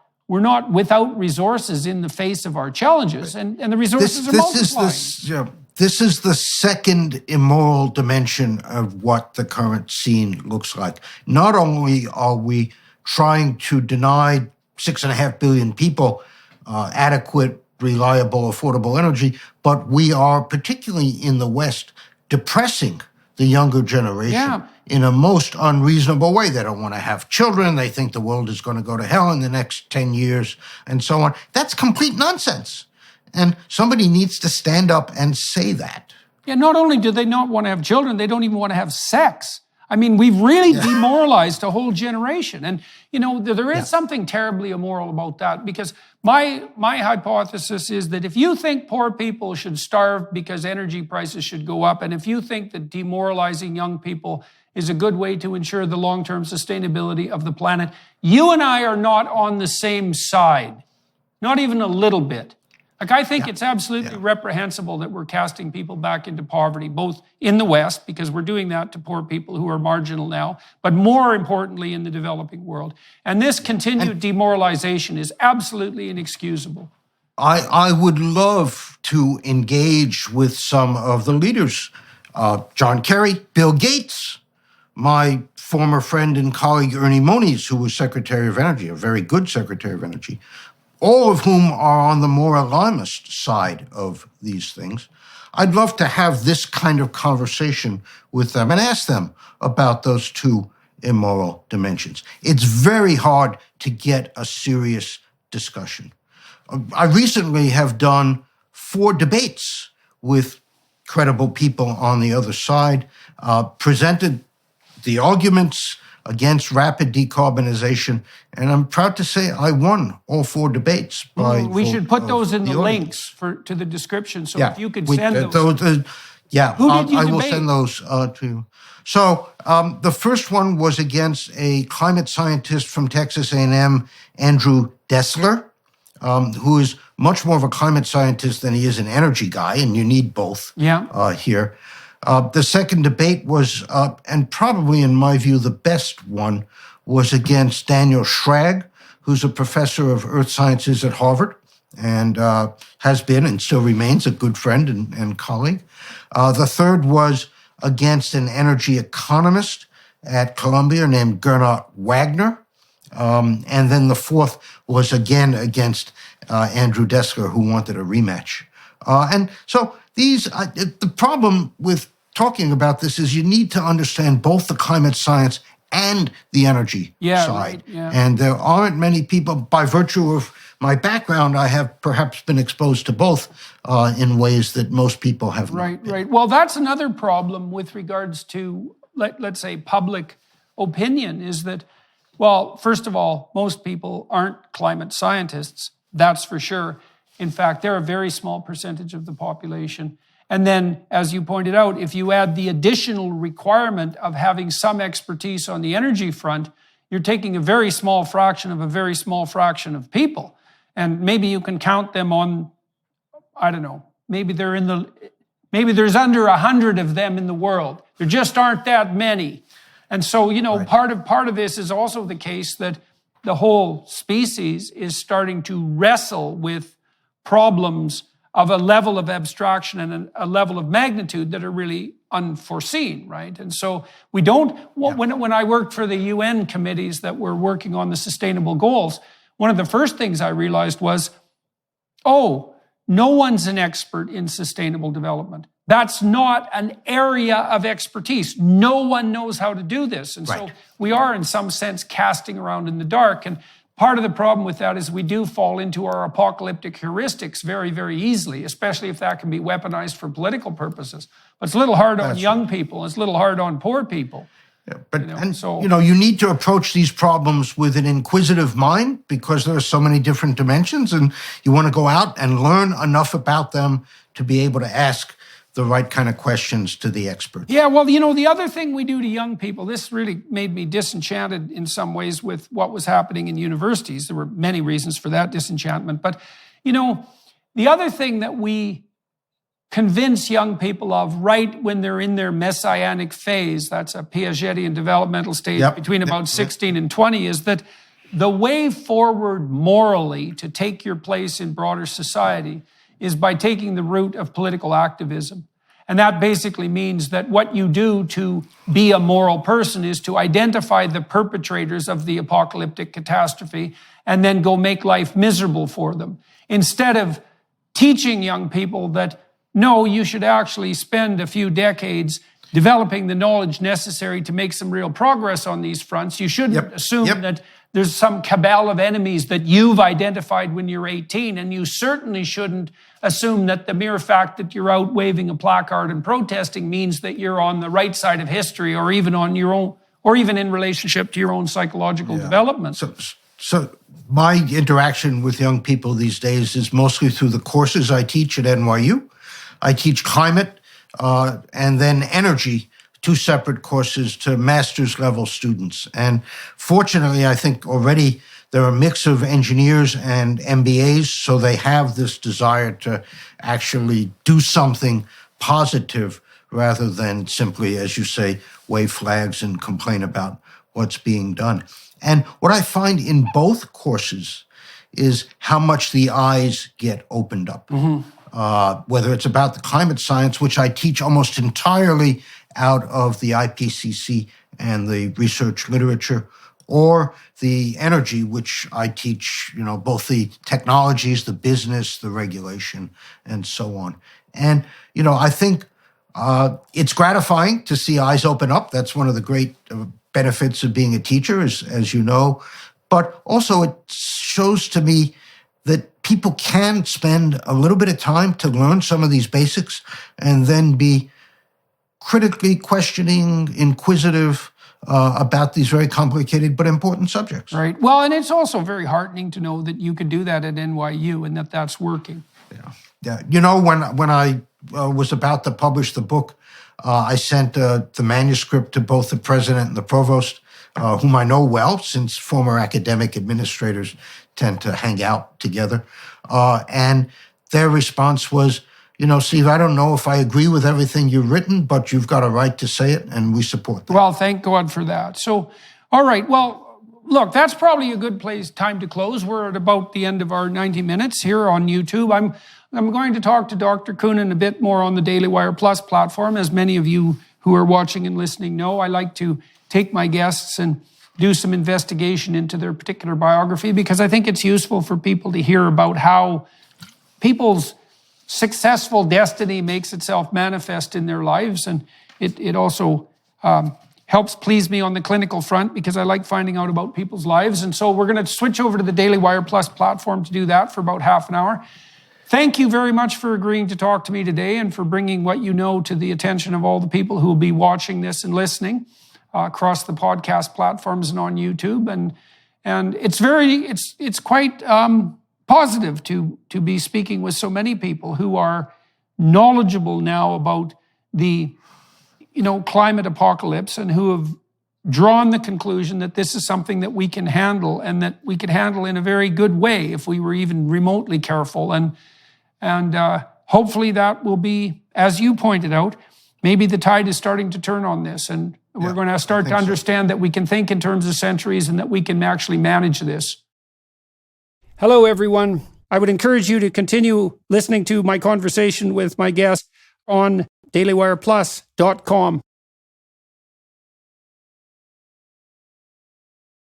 without resources in the face of our challenges, and the resources are multiplying. This is the second immoral dimension of what the current scene looks like. Not only are we trying to deny 6.5 billion people adequate, reliable, affordable energy, but we are, particularly in the West, depressing the younger generation in a most unreasonable way. They don't want to have children. They think the world is going to go to hell in the next 10 years and so on. That's complete nonsense. And somebody needs to stand up and say that. Yeah, not only do they not want to have children, they don't even want to have sex. I mean, we've really demoralized a whole generation. And, there is something terribly immoral about that, because my hypothesis is that if you think poor people should starve because energy prices should go up, and if you think that demoralizing young people is a good way to ensure the long-term sustainability of the planet, you and I are not on the same side, not even a little bit. Like, I think it's absolutely reprehensible that we're casting people back into poverty, both in the West, because we're doing that to poor people who are marginal now, but more importantly in the developing world. And this continued demoralization is absolutely inexcusable. I would love to engage with some of the leaders, John Kerry, Bill Gates, my former friend and colleague Ernie Moniz, who was Secretary of Energy, a very good Secretary of Energy, all of whom are on the more alarmist side of these things. I'd love to have this kind of conversation with them and ask them about those two immoral dimensions. It's very hard to get a serious discussion. I recently have done 4 debates with credible people on the other side, presented the arguments against rapid decarbonization, and I'm proud to say I won all 4 debates. We should put those in the links to the description, so if you could send those. Who did you debate? will send those to you. So the first one was against a climate scientist from Texas A&M, Andrew Dessler, who is much more of a climate scientist than he is an energy guy, and you need both here. The second debate was, and probably in my view the best one, was against Daniel Schrag, who's a professor of earth sciences at Harvard and has been and still remains a good friend and colleague. The third was against an energy economist at Columbia named Gernot Wagner. And then the fourth was again against Andrew Dessler, who wanted a rematch. And so the problem with talking about this is you need to understand both the climate science and the energy side. And there aren't many people, by virtue of my background, I have perhaps been exposed to both in ways that most people have not been. Right. Well, that's another problem with regards to, let's say, public opinion, is that, well, first of all, most people aren't climate scientists, that's for sure. In fact, they're a very small percentage of the population. And then, as you pointed out, if you add the additional requirement of having some expertise on the energy front, you're taking a very small fraction of a very small fraction of people. And maybe you can count them on, I don't know, maybe there's under 100 of them in the world There just aren't that many. And so, part of this is also the case that the whole species is starting to wrestle with problems of a level of abstraction and a level of magnitude that are really unforeseen, right? And so we don't, when I worked for the UN committees that were working on the sustainable goals, one of the first things I realized was, no one's an expert in sustainable development. That's not an area of expertise. No one knows how to do this. And so we are, in some sense, casting around in the dark. And part of the problem with that is we do fall into our apocalyptic heuristics very, very easily, especially if that can be weaponized for political purposes. But it's a little hard on young people. It's a little hard on poor people. Yeah, but you need to approach these problems with an inquisitive mind because there are so many different dimensions, and you want to go out and learn enough about them to be able to ask the right kind of questions to the experts. Yeah, well, the other thing we do to young people, this really made me disenchanted in some ways with what was happening in universities. There were many reasons for that disenchantment. But, the other thing that we convince young people of right when they're in their messianic phase, that's a Piagetian developmental stage between about 16 and 20, is that the way forward morally to take your place in broader society is by taking the route of political activism. And that basically means that what you do to be a moral person is to identify the perpetrators of the apocalyptic catastrophe and then go make life miserable for them. Instead of teaching young people that, no, you should actually spend a few decades developing the knowledge necessary to make some real progress on these fronts. You shouldn't assume that there's some cabal of enemies that you've identified when you're 18, and you certainly shouldn't assume that the mere fact that you're out waving a placard and protesting means that you're on the right side of history, or even on your own, or even in relationship to your own psychological development. So my interaction with young people these days is mostly through the courses I teach at NYU. I teach climate and then energy, two separate courses to master's level students. And fortunately, I think already there are a mix of engineers and MBAs, so they have this desire to actually do something positive rather than simply, as you say, wave flags and complain about what's being done. And what I find in both courses is how much the eyes get opened up. Whether it's about the climate science, which I teach almost entirely out of the IPCC and the research literature, or the energy, which I teach, both the technologies, the business, the regulation, and so on. And, I think it's gratifying to see eyes open up. That's one of the great benefits of being a teacher, as you know. But also it shows to me that people can spend a little bit of time to learn some of these basics and then be critically questioning, inquisitive about these very complicated but important subjects. Right. Well, and it's also very heartening to know that you could do that at NYU and that that's working. Yeah. When I was about to publish the book, I sent the manuscript to both the president and the provost, whom I know well, since former academic administrators tend to hang out together. And their response was, Steve, I don't know if I agree with everything you've written, but you've got a right to say it, and we support that. Well, thank God for that. So, all right, well, look, that's probably a good time to close. We're at about the end of our 90 minutes here on YouTube. I'm going to talk to Dr. Coonan a bit more on the Daily Wire Plus platform. As many of you who are watching and listening know, I like to take my guests and do some investigation into their particular biography, because I think it's useful for people to hear about how people's successful destiny makes itself manifest in their lives. And it also helps please me on the clinical front, because I like finding out about people's lives. And so we're going to switch over to the Daily Wire Plus platform to do that for about half an hour. Thank you very much for agreeing to talk to me today and for bringing what you know to the attention of all the people who will be watching this and listening across the podcast platforms and on YouTube. And it's quite positive to be speaking with so many people who are knowledgeable now about the climate apocalypse, and who have drawn the conclusion that this is something that we can handle, and that we could handle in a very good way if we were even remotely careful. And hopefully that will be, as you pointed out, maybe the tide is starting to turn on this, and we're going to start to understand that we can think in terms of centuries and that we can actually manage this. Hello, everyone. I would encourage you to continue listening to my conversation with my guest on dailywireplus.com.